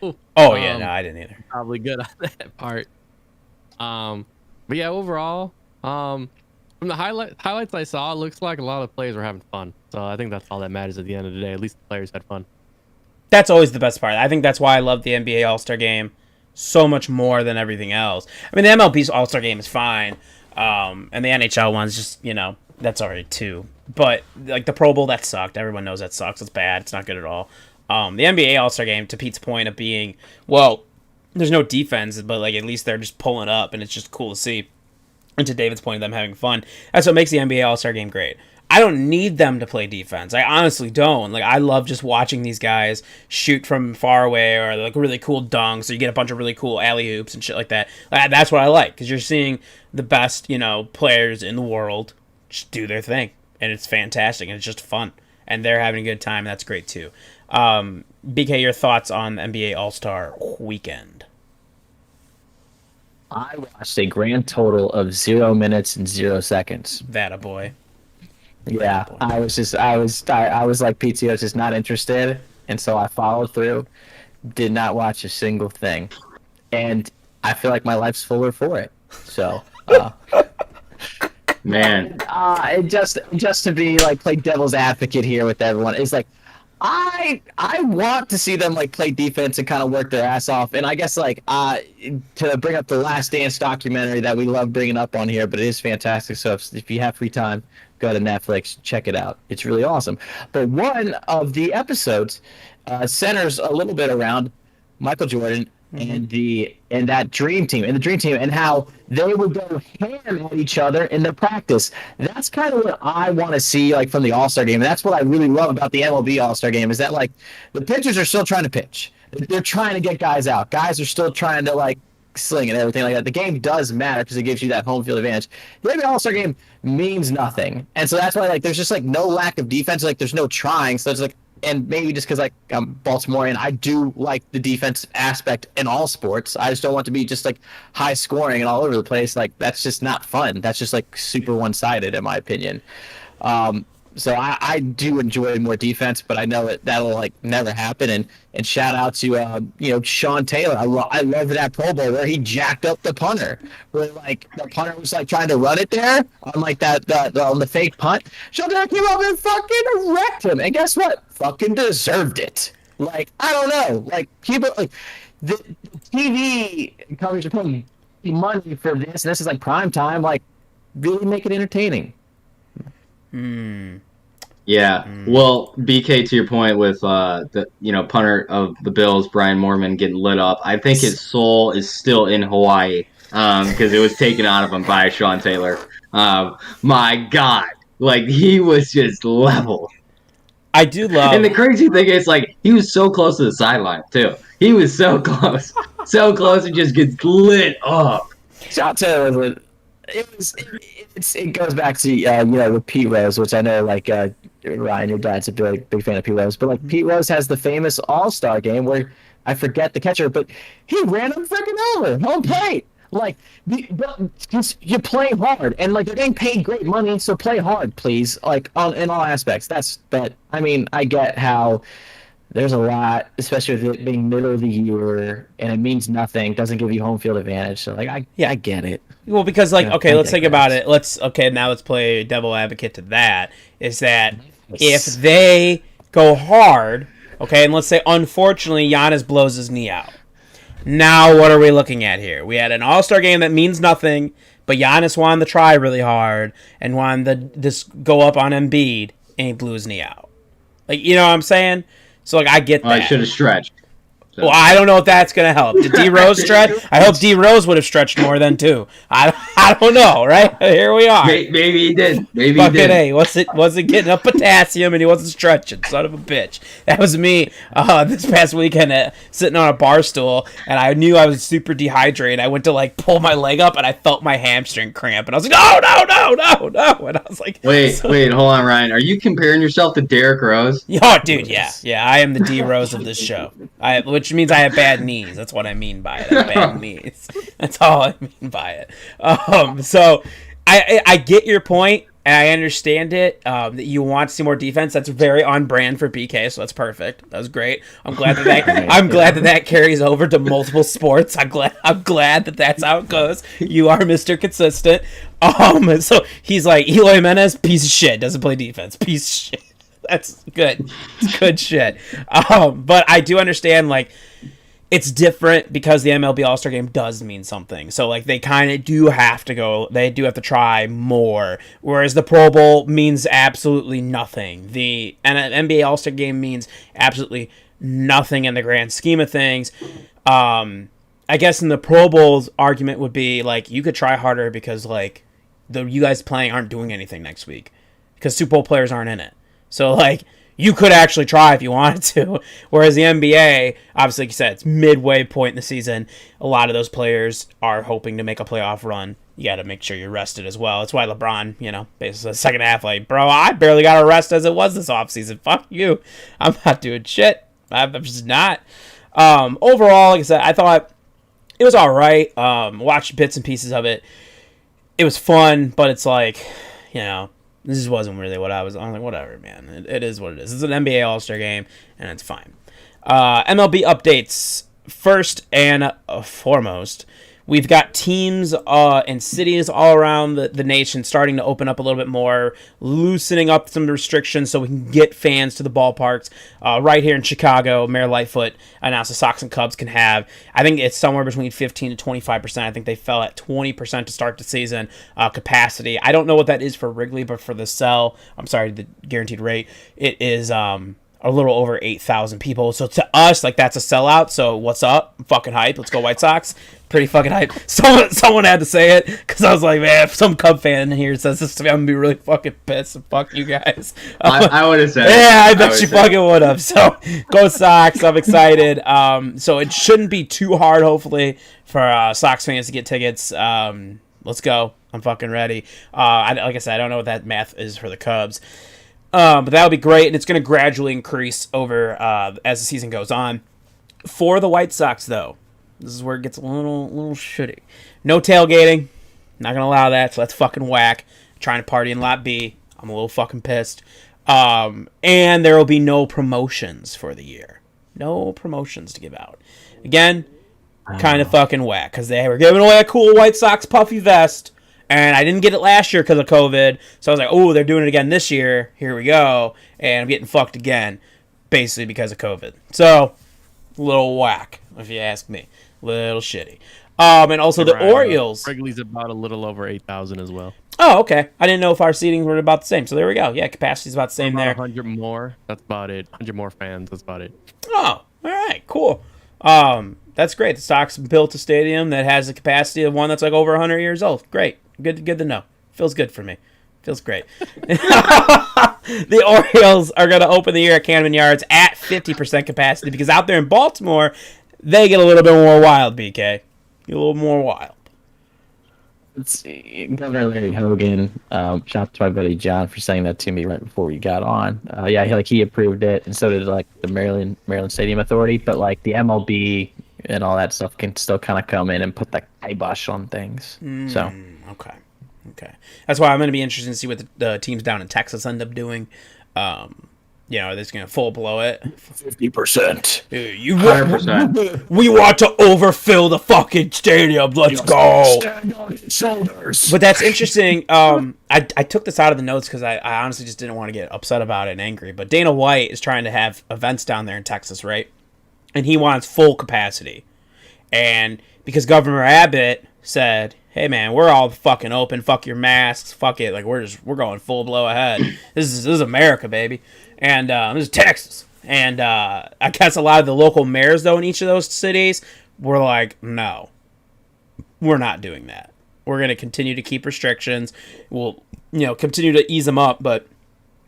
[SPEAKER 1] no, I didn't either.
[SPEAKER 3] Probably good on that part. But yeah, overall, from the highlights I saw, it looks like a lot of the players were having fun. So I think that's all that matters at the end of the day. At least the players had fun.
[SPEAKER 1] That's always the best part. I think that's why I love the NBA All-Star Game so much more than everything else. I mean, the MLB's All-Star Game is fine, and the NHL one's just, you know, that's alright too. But like the Pro Bowl, that sucked. Everyone knows that sucks. It's bad. It's not good at all. The NBA All-Star Game, to Pete's point of being, well, there's no defense, but like at least they're just pulling up, and it's just cool to see. And to David's point of them having fun, that's what makes the NBA All-Star Game great. I don't need them to play defense. I honestly don't. Like, I love just watching these guys shoot from far away or like really cool dunks, or you get a bunch of really cool alley-oops and shit like that. That's what I like, because you're seeing the best, you know, players in the world just do their thing, and it's fantastic, and it's just fun, and they're having a good time, and that's great too. BK, your thoughts on the NBA All-Star Weekend?
[SPEAKER 2] I watched a grand total of 0 minutes and 0 seconds.
[SPEAKER 1] That a boy.
[SPEAKER 2] Yeah, I was like PTO, just not interested, and so I followed through. Did not watch a single thing, and I feel like my life's fuller for it. So,
[SPEAKER 4] man,
[SPEAKER 2] just to be like play devil's advocate here with everyone, it's like I want to see them like play defense and kind of work their ass off, and I guess like to bring up the Last Dance documentary that we love bringing up on here, but it is fantastic. So if you have free time, go to Netflix, check it out. It's really awesome. But one of the episodes centers a little bit around Michael Jordan and that dream team and how they would go ham at each other in the practice. That's kind of what I want to see like from the All-Star game. And that's what I really love about the MLB All-Star game is that like the pitchers are still trying to pitch. They're trying to get guys out. Guys are still trying to like sling and everything like that. The game does matter because it gives you that home field advantage. The NBA All-Star game means nothing. And so that's why like there's just like no lack of defense. Like there's no trying. So it's like, and maybe just because like I'm Baltimorean, I do like the defense aspect in all sports. I just don't want to be just like high scoring and all over the place. Like that's just not fun. That's just like super one-sided in my opinion. So I do enjoy more defense, but I know that'll like never happen. And shout out to Sean Taylor. I love that Pro Bowl where he jacked up the punter, where like the punter was like trying to run it there on like on the fake punt. Sean Taylor came up and fucking wrecked him, and guess what? Fucking deserved it. Like I don't know, like people like the TV companies are paying money for this, and this is like prime time. Like really make it entertaining.
[SPEAKER 4] Yeah. Well, BK, to your point with the punter of the Bills, Brian Moorman, getting lit up, I think his soul is still in Hawaii because it was taken out of him by Sean Taylor. My God, like he was just level.
[SPEAKER 1] I do love.
[SPEAKER 4] And the crazy thing is, like, he was so close to the sideline too. He was so close, it just gets lit up.
[SPEAKER 2] Sean Taylor it goes back to with Pete Rose, which I know like Ryan, your dad's a big fan of Pete Rose, but like Pete Rose has the famous All-Star game where I forget the catcher, but he ran him freaking over home plate. Like, you play hard, and like they're getting paid great money, so play hard, please. Like in all aspects. But I mean, I get how there's a lot, especially with it being middle of the year, and it means nothing, doesn't give you home field advantage. So like, I get it.
[SPEAKER 1] Well, because like, okay, let's think about it. Now let's play devil advocate to that. Is that if they go hard, okay, and let's say unfortunately Giannis blows his knee out. Now what are we looking at here? We had an All-Star game that means nothing, but Giannis wanted to try really hard and wanted to just go up on Embiid, and he blew his knee out. Like, you know what I'm saying? So like, I get that.
[SPEAKER 4] I should have stretched.
[SPEAKER 1] Well, I don't know if that's going to help. Did D Rose stretch? I hope D Rose would have stretched more then too. I don't know, right? Here we are.
[SPEAKER 4] Maybe he did. Maybe
[SPEAKER 1] Fucking
[SPEAKER 4] he did.
[SPEAKER 1] A, wasn't getting up potassium and he wasn't stretching. Son of a bitch. That was me this past weekend sitting on a bar stool, and I knew I was super dehydrated. I went to like pull my leg up and I felt my hamstring cramp, and I was like, no. And I was like,
[SPEAKER 4] wait, hold on, Ryan. Are you comparing yourself to Derrick Rose?
[SPEAKER 1] Oh, dude, yeah. I am the D Rose of this show. Which means I have bad knees. That's what I mean by it. I have bad knees. That's all I mean by it. So I get your point, and I understand it. That you want to see more defense. That's very on brand for BK. So that's perfect. That was great. I'm glad that carries over to multiple sports. I'm glad that that's how it goes. You are Mr. Consistent. So he's like Eloy Jimenez, piece of shit. Doesn't play defense. Piece of shit. That's good. It's good shit. But I do understand, like, it's different because the MLB All-Star Game does mean something. So, like, they kind of do have to go. They do have to try more. Whereas the Pro Bowl means absolutely nothing. The NBA All-Star Game means absolutely nothing in the grand scheme of things. I guess in the Pro Bowl's argument would be, like, you could try harder because, like, you guys playing aren't doing anything next week. Because Super Bowl players aren't in it. So, like, you could actually try if you wanted to. Whereas the NBA, obviously, like you said, it's midway point in the season. A lot of those players are hoping to make a playoff run. You got to make sure you're rested as well. That's why LeBron, basically the second half, like, bro, I barely got a rest as it was this offseason. Fuck you. I'm not doing shit. I'm just not. Overall, like I said, I thought it was all right. Watched bits and pieces of it. It was fun, but it's like, this just wasn't really what I'm like, whatever, man. It is what it is. It's an NBA All-Star game, and it's fine. MLB updates. First and foremost, we've got teams and cities all around the nation starting to open up a little bit more, loosening up some restrictions so we can get fans to the ballparks. Right here in Chicago, Mayor Lightfoot announced the Sox and Cubs can have, I think it's somewhere between 15 to 25%. I think they fell at 20% to start the season capacity. I don't know what that is for Wrigley, but for the guaranteed rate, it is a little over 8,000 people. So to us, like, that's a sellout. So what's up? I'm fucking hype. Let's go White Sox. Pretty fucking hype. Someone had to say it because I was like, man, if some Cub fan in here says this to me, I'm gonna be really fucking pissed. And fuck you guys.
[SPEAKER 4] I would have said.
[SPEAKER 1] Yeah, I bet you fucking would have. So go Sox. I'm excited. So it shouldn't be too hard, hopefully, for Sox fans to get tickets. Let's go. I'm fucking ready. Like I said, I don't know what that math is for the Cubs. But that would be great, and it's going to gradually increase over as the season goes on. For the White Sox, though, this is where it gets a little shitty. No tailgating. Not going to allow that, so that's fucking whack. Trying to party in Lot B. I'm a little fucking pissed. And there will be no promotions for the year. No promotions to give out. Again, kind of fucking whack, because they were giving away a cool White Sox puffy vest. And I didn't get it last year because of COVID. So I was like, oh, they're doing it again this year. Here we go. And I'm getting fucked again. Basically because of COVID. So, a little whack, if you ask me. Little shitty. And also the Orioles.
[SPEAKER 3] Wrigley's about a little over 8,000 as well.
[SPEAKER 1] Oh, okay. I didn't know if our seatings were about the same. So there we go. Yeah, capacity's about the same there.
[SPEAKER 3] 100 more. That's about it. 100 more fans. That's about it.
[SPEAKER 1] Oh, all right. Cool. That's great. The Sox built a stadium that has a capacity of one that's like over 100 years old. Great. Good to know. Feels good for me. Feels great. The Orioles are going to open the year at Camden Yards at 50% capacity because out there in Baltimore, they get a little bit more wild, BK. Get a little more wild.
[SPEAKER 2] Let's see. Governor Larry Hogan, shout out to my buddy John for saying that to me right before we got on. Yeah, he approved it, and so did like the Maryland Stadium Authority. But like the MLB and all that stuff can still kind of come in and put the kibosh on things. So.
[SPEAKER 1] Okay. That's why I'm going to be interested to see what the teams down in Texas end up doing. Are they just going to full blow it?
[SPEAKER 2] 50%.
[SPEAKER 4] 100%.
[SPEAKER 1] We want to overfill the fucking stadium. Let's go.
[SPEAKER 2] Stand on its shoulders.
[SPEAKER 1] But that's interesting. I took this out of the notes because I honestly just didn't want to get upset about it and angry. But Dana White is trying to have events down there in Texas, right? And he wants full capacity. And because Governor Abbott said, hey man, we're all fucking open, fuck your masks, fuck it, like we're going full blow ahead. This is America, baby. And this is Texas. And I guess a lot of the local mayors though in each of those cities were like, no, we're not doing that. We're going to continue to keep restrictions. We'll continue to ease them up, but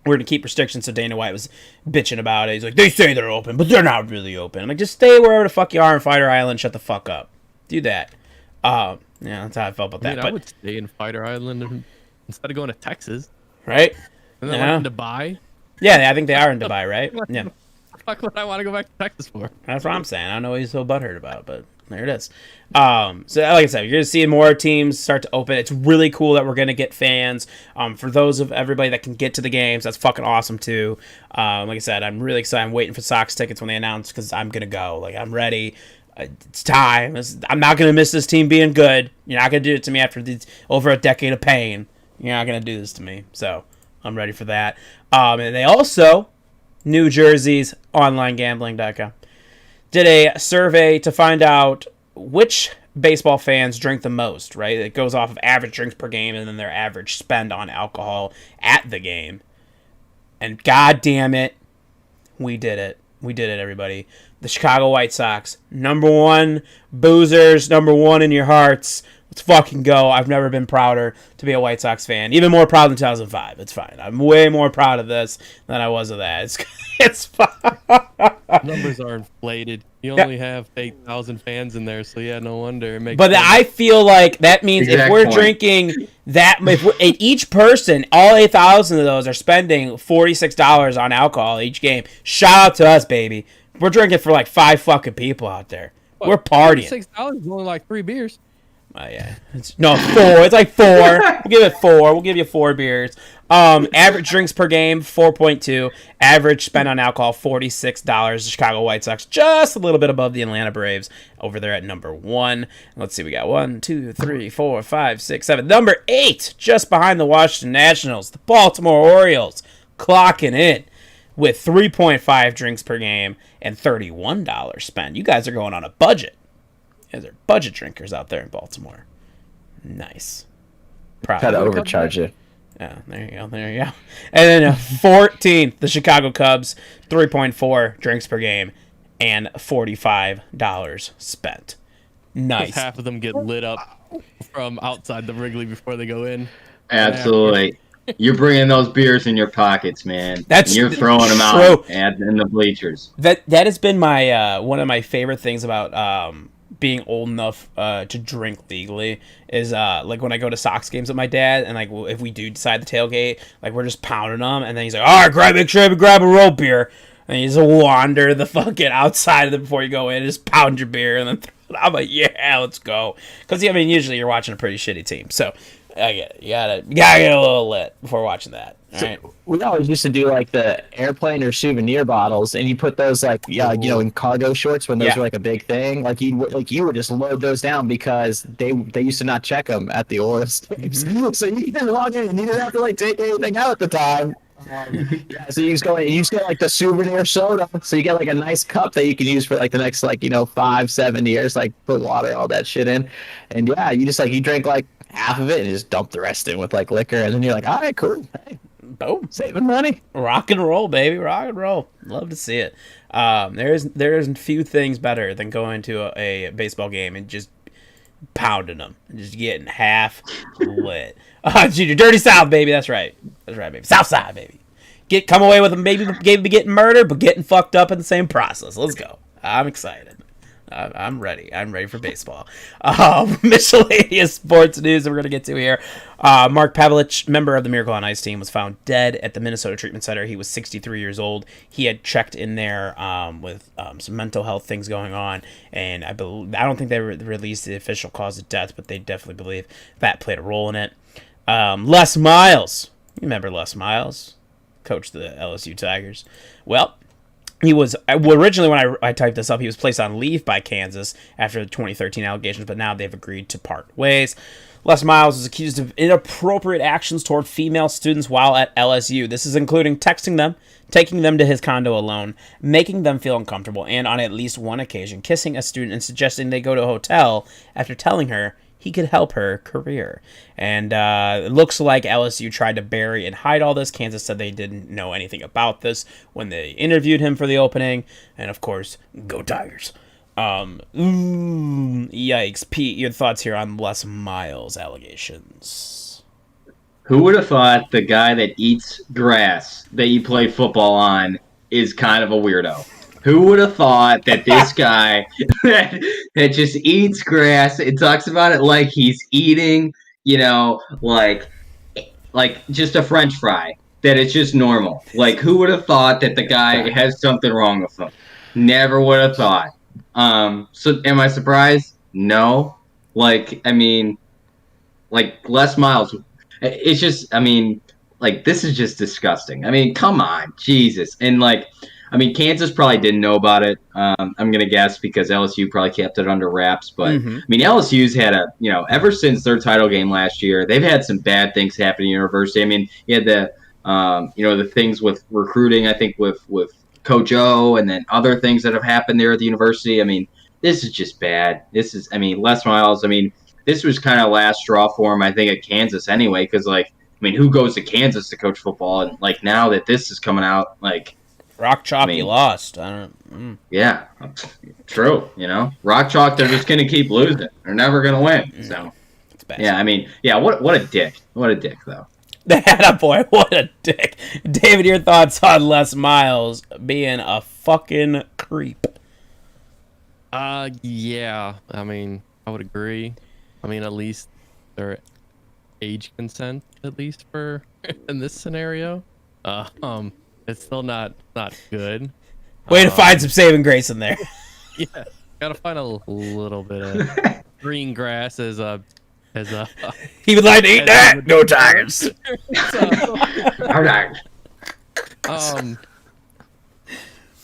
[SPEAKER 1] we're going to keep restrictions. So Dana White was bitching about it. He's like, they say they're open, but they're not really open. I'm like, just stay wherever the fuck you are in Fighter Island. Shut the fuck up. Do that. Yeah, that's how I felt about that.
[SPEAKER 3] I would stay in Fighter Island instead of going to Texas.
[SPEAKER 1] Right?
[SPEAKER 3] And then in Dubai.
[SPEAKER 1] Yeah, I think they are in Dubai, right? Yeah.
[SPEAKER 3] What the fuck would I want to go back to Texas for?
[SPEAKER 1] That's what I'm saying. I don't know what he's so butthurt about, but there it is. So like I said, you're going to see more teams start to open. It's really cool that we're going to get fans. For those of everybody that can get to the games, that's fucking awesome too. Like I said, I'm really excited. I'm waiting for Sox tickets when they announce because I'm going to go. Like, I'm ready. It's time. I'm not going to miss this team being good. You're not going to do it to me after over a decade of pain. You're not going to do this to me. So I'm ready for that. And they also, New Jersey's onlinegambling.com, did a survey to find out which baseball fans drink the most, right? It goes off of average drinks per game and then their average spend on alcohol at the game. And god damn it, we did it. We did it, everybody. The Chicago White Sox, number one boozers, number one in your hearts. Let's fucking go. I've never been prouder to be a White Sox fan. Even more proud than 2005. It's fine. I'm way more proud of this than I was of that. It's fine.
[SPEAKER 3] Numbers are inflated. You only have 8,000 fans in there, so yeah, no wonder it makes
[SPEAKER 1] But
[SPEAKER 3] sense.
[SPEAKER 1] I feel like that means if we're drinking that, each person, all 8,000 of those are spending $46 on alcohol each game. Shout out to us, baby. We're drinking for like 5 fucking people out there. We're partying.
[SPEAKER 3] $6 is only like 3 beers.
[SPEAKER 1] Yeah. No, 4. It's like 4. We'll give it 4. We'll give you 4 beers. Average drinks per game, 4.2. Average spend on alcohol, $46. The Chicago White Sox, just a little bit above the Atlanta Braves over there at number 1. Let's see, we got 1, 2, 3, 4, 5, 6, 7. Number 8, just behind the Washington Nationals, the Baltimore Orioles, clocking in with 3.5 drinks per game and $31 spent. You guys are going on a budget. You guys are budget drinkers out there in Baltimore. Nice. Proud.
[SPEAKER 2] Try to overcharge you.
[SPEAKER 1] Yeah, there you go. There you go. And then 14th, the Chicago Cubs, 3.4 drinks per game, and $45 spent. Nice.
[SPEAKER 3] Half of them get lit up from outside the Wrigley before they go in.
[SPEAKER 4] Absolutely. You're bringing those beers in your pockets, man.
[SPEAKER 1] That's
[SPEAKER 4] and you're throwing them
[SPEAKER 1] true.
[SPEAKER 4] out in the bleachers.
[SPEAKER 1] That has been my one of my favorite things about being old enough to drink legally is like when I go to Sox games with my dad, and like if we do decide the tailgate, like we're just pounding them, and then he's like, all right, make sure you grab a roll beer, and you just wander the fucking outside of it before you go in, just pound your beer, and then throw it. I'm like, yeah, let's go, because I mean usually you're watching a pretty shitty team, so I get it. You gotta get a little lit before watching that. All right.
[SPEAKER 2] We always used to do like the airplane or souvenir bottles, and you put those like in cargo shorts when those were like a big thing. Like you would just load those down because they used to not check them at the oil states. So you can log in and you didn't have to like take anything out at the time. So you just get like the souvenir soda. So you get like a nice cup that you can use for like the next 5-7 years. Like put water, all that shit in, and you drink like half of it and just dump the rest in with like liquor, and then you're like, all right, cool. Hey,
[SPEAKER 1] boom,
[SPEAKER 2] saving money.
[SPEAKER 1] Rock and roll, baby, rock and roll. Love to see it. There's few things better than going to a baseball game and just pounding them and just getting half lit. Junior, dirty South, baby. That's right, baby. South Side, baby. Come away with them, baby. Getting murdered, but getting fucked up in the same process. Let's go. I'm excited. I'm ready. I'm ready for baseball. Miscellaneous sports news that we're going to get to here. Mark Pavelich, member of the Miracle on Ice team, was found dead at the Minnesota Treatment Center. He was 63 years old. He had checked in there with some mental health things going on, and I don't think they released the official cause of death, but they definitely believe that played a role in it. Les Miles. You remember Les Miles? Coached the LSU Tigers. Well, he was originally, when I typed this up, he was placed on leave by Kansas after the 2013 allegations, but now they've agreed to part ways. Les Miles is accused of inappropriate actions toward female students while at LSU. This is including texting them, taking them to his condo alone, making them feel uncomfortable, and on at least one occasion, kissing a student and suggesting they go to a hotel after telling her he could help her career. And it looks like LSU tried to bury and hide all this. Kansas said they didn't know anything about this when they interviewed him for the opening. And of course, go Tigers. Yikes. Pete, your thoughts here on Les Miles allegations?
[SPEAKER 4] Who would have thought the guy that eats grass that you play football on is kind of a weirdo? Who would have thought that this guy that just eats grass and talks about it like he's eating, like just a French fry, that it's just normal. Like, who would have thought that the guy has something wrong with him? Never would have thought. So am I surprised? No. Les Miles, it's just, this is just disgusting. Come on, Jesus. And Kansas probably didn't know about it. I'm going to guess because LSU probably kept it under wraps. But, LSU's had ever since their title game last year, they've had some bad things happen at university. You had the things with recruiting, I think, with Coach O, and then other things that have happened there at the university. This is just bad. This is, Les Miles, this was kind of last straw for him, I think, at Kansas anyway. Because, who goes to Kansas to coach football? And, now that this is coming out,
[SPEAKER 1] Rock Chalk, he lost.
[SPEAKER 4] Yeah, true. Rock Chalk, they're just going to keep losing. They're never going to win. So,
[SPEAKER 1] it's bad.
[SPEAKER 4] Yeah, what a dick. What a dick, though.
[SPEAKER 1] That boy, what a dick. David, your thoughts on Les Miles being a fucking creep?
[SPEAKER 3] Yeah. I would agree. At least their age consent, at least for in this scenario. It's still not good.
[SPEAKER 1] Way to find some saving grace in there.
[SPEAKER 3] Yeah, gotta find a little bit of green grass as a.
[SPEAKER 1] He would like to eat that. No Tigers.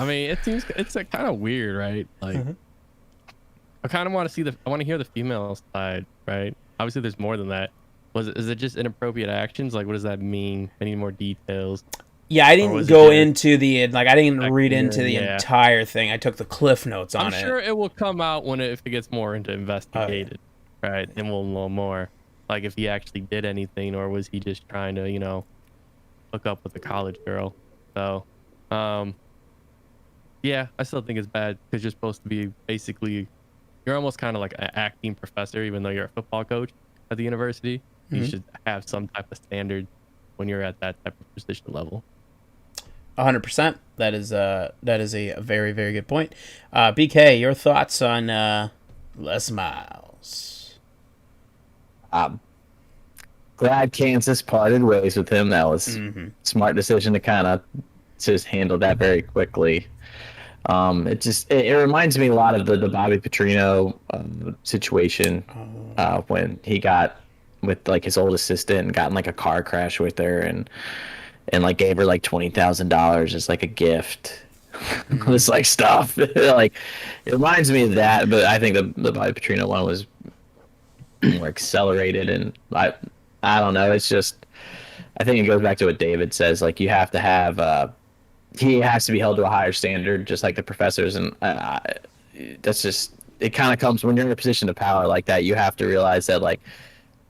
[SPEAKER 3] It seems it's kind of weird, right? I kind of want to see I want to hear the female side, right? Obviously, there's more than that. Is it just inappropriate actions? What does that mean? I need more details.
[SPEAKER 1] Yeah, I didn't go into the I didn't read into the entire thing. I took the cliff notes on it.
[SPEAKER 3] I'm sure it will come out if it gets more into investigated, right? And we'll know more. like if he actually did anything or was he just trying to, hook up with a college girl. So, yeah, I still think it's bad because you're supposed to be basically, you're almost kind of like an acting professor, even though you're a football coach at the university. You should have some type of standard when you're at that type of position level.
[SPEAKER 1] 100%. That is a very, very good point. BK, your thoughts on Les Miles?
[SPEAKER 2] Glad Kansas parted ways with him. That was smart decision to kind of just handle that very quickly. It reminds me a lot of the Bobby Petrino situation when he got with like his old assistant and got in like a car crash with her and like gave her like $20,000 as like a gift. This like stuff. Like it reminds me of that, but I think the Bobby Petrino one was more accelerated, and I don't know. It's just, I think it goes back to what David says. Like you have to have he has to be held to a higher standard, just like the professors, and that's just, it kind of comes when you're in a position of power like that. You have to realize that like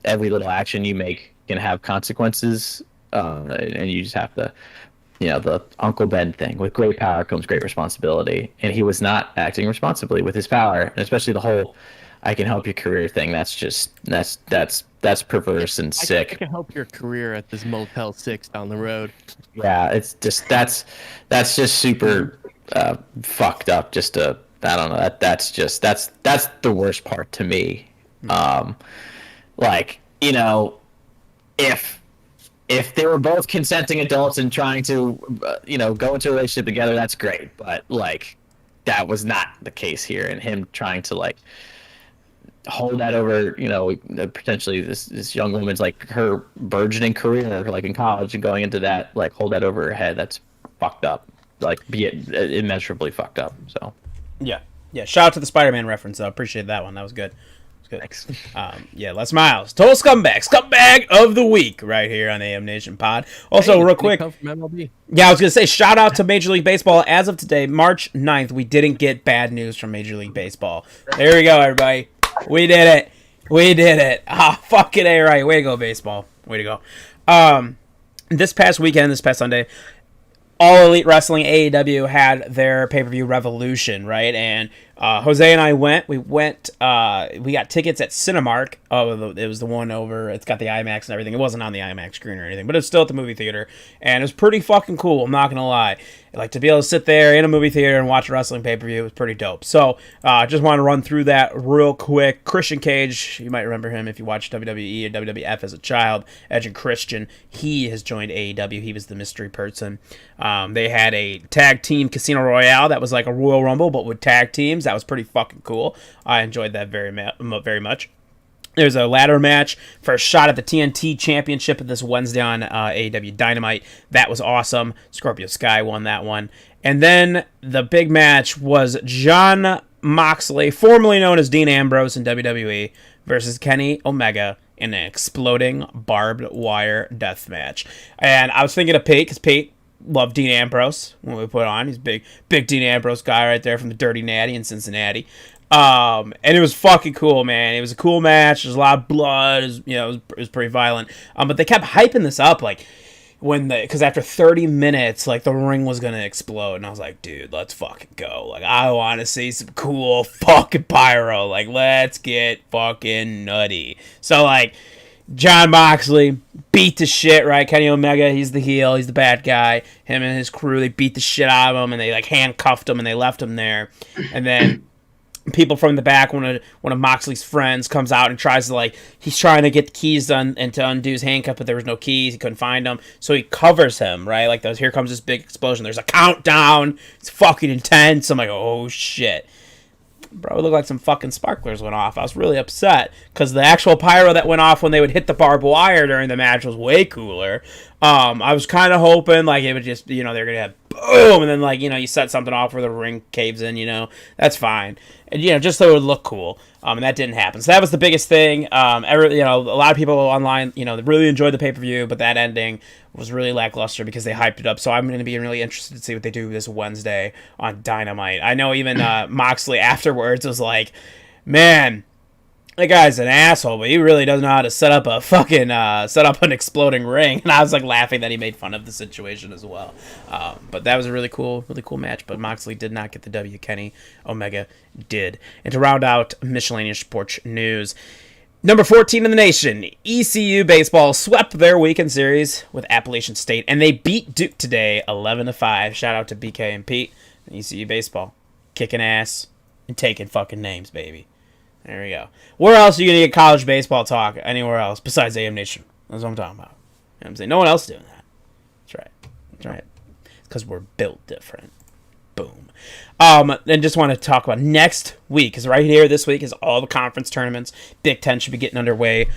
[SPEAKER 2] every little action you make can have consequences, and you just have to, the Uncle Ben thing. With great power comes great responsibility, and he was not acting responsibly with his power, and especially the whole "I can help your career" thing. That's just that's perverse and sick.
[SPEAKER 3] I can help your career at this Motel 6 down the road.
[SPEAKER 2] Yeah, it's just that's just super fucked up. Just I don't know. That's the worst part to me. Like, if they were both consenting adults and trying to go into a relationship together, that's great. But like that was not the case here, and him trying to like hold that over, potentially this young woman's like her burgeoning career, like in college, and going into that, like hold that over her head. That's fucked up. Like be it immeasurably fucked up. So
[SPEAKER 1] Yeah. Shout out to the Spider-Man reference, though. Appreciate that one. That was good.
[SPEAKER 2] thanks.
[SPEAKER 1] Les Miles, total scumbag of the week, right here on AM Nation Pod. Also, real quick,
[SPEAKER 3] Come from MLB.
[SPEAKER 1] I was gonna say, shout out to Major League Baseball. As of today, March 9th, we didn't get bad news from Major League Baseball. There we go, everybody. We did it. Fucking A, right. Way to go, baseball. Way to go. This past Sunday, All Elite Wrestling AEW had their pay-per-view Revolution, right? And Jose and I went. We got tickets at Cinemark. Oh, it was the one over. It's got the IMAX and everything. It wasn't on the IMAX screen or anything, but it's still at the movie theater, and it was pretty fucking cool. I'm not gonna lie. Like to be able to sit there in a movie theater and watch a wrestling pay-per-view was pretty dope. So, just want to run through that real quick. Christian Cage, you might remember him if you watched WWE or WWF as a child. Edge and Christian, he has joined AEW. He was the mystery person. They had a tag team Casino Royale that was like a Royal Rumble, but with tag teams. That was pretty fucking cool. I enjoyed that very much. There's a ladder match for a shot at the TNT Championship this Wednesday on AEW Dynamite. That was awesome. Scorpio Sky won that one. And then the big match was Jon Moxley, formerly known as Dean Ambrose in WWE, versus Kenny Omega in an exploding barbed wire death match. And I was thinking of Pete, because Pete loved Dean Ambrose when we put on. He's a big Dean Ambrose guy right there from the Dirty Natty in Cincinnati. And it was fucking cool, man. It was a cool match. There's a lot of blood. It was pretty violent. But they kept hyping this up, like because after 30 minutes, like the ring was gonna explode, and I was like, dude, let's fucking go. Like I want to see some cool fucking pyro. Like let's get fucking nutty. So like, Jon Moxley beat the shit, right? Kenny Omega, he's the heel, he's the bad guy. Him and his crew, they beat the shit out of him, and they like handcuffed him, and they left him there, and then people from the back, one of Moxley's friends comes out and tries to he's trying to get the keys done and to undo his handcuff, but there was no keys. He couldn't find them, so he covers him, right? Like here comes this big explosion. There's a countdown. It's fucking intense. I'm like, oh shit. Bro, it looked like some fucking sparklers went off. I was really upset because the actual pyro that went off when they would hit the barbed wire during the match was way cooler. I was kind of hoping it would just, they're going to have boom, and then you set something off where the ring caves in, that's fine. And, just so it would look cool. And that didn't happen. So that was the biggest thing. A lot of people online, really enjoyed the pay-per-view, but that ending was really lackluster because they hyped it up. So I'm going to be really interested to see what they do this Wednesday on Dynamite. I know even Moxley afterwards was like, man, that guy's an asshole, but he really doesn't know how to set up a fucking set up an exploding ring. And I was like laughing that he made fun of the situation as well. But that was a really cool match. But Moxley did not get the W. Kenny Omega did. And to round out miscellaneous sports news, number 14 in the nation, ECU baseball swept their weekend series with Appalachian State, and they beat Duke today 11-5. Shout out to BK and Pete. ECU baseball kicking ass and taking fucking names, baby. There we go. Where else are you going to get college baseball talk anywhere else besides AM Nation? That's what I'm talking about. You know what I'm saying? No one else is doing that. That's right. That's right. It's because we're built different. Boom. And just want to talk about next week, because right here this week is all the conference tournaments. Big Ten should be getting underway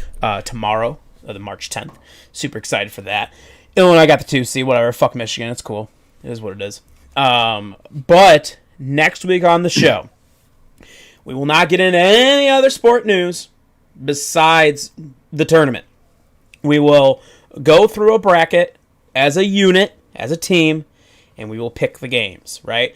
[SPEAKER 1] tomorrow, the March 10th. Super excited for that. Illinois got the 2C, whatever. Fuck Michigan. It's cool. It is what it is. But next week on the show, we will not get into any other sport news besides the tournament. We will go through a bracket as a unit, as a team, and we will pick the games, right?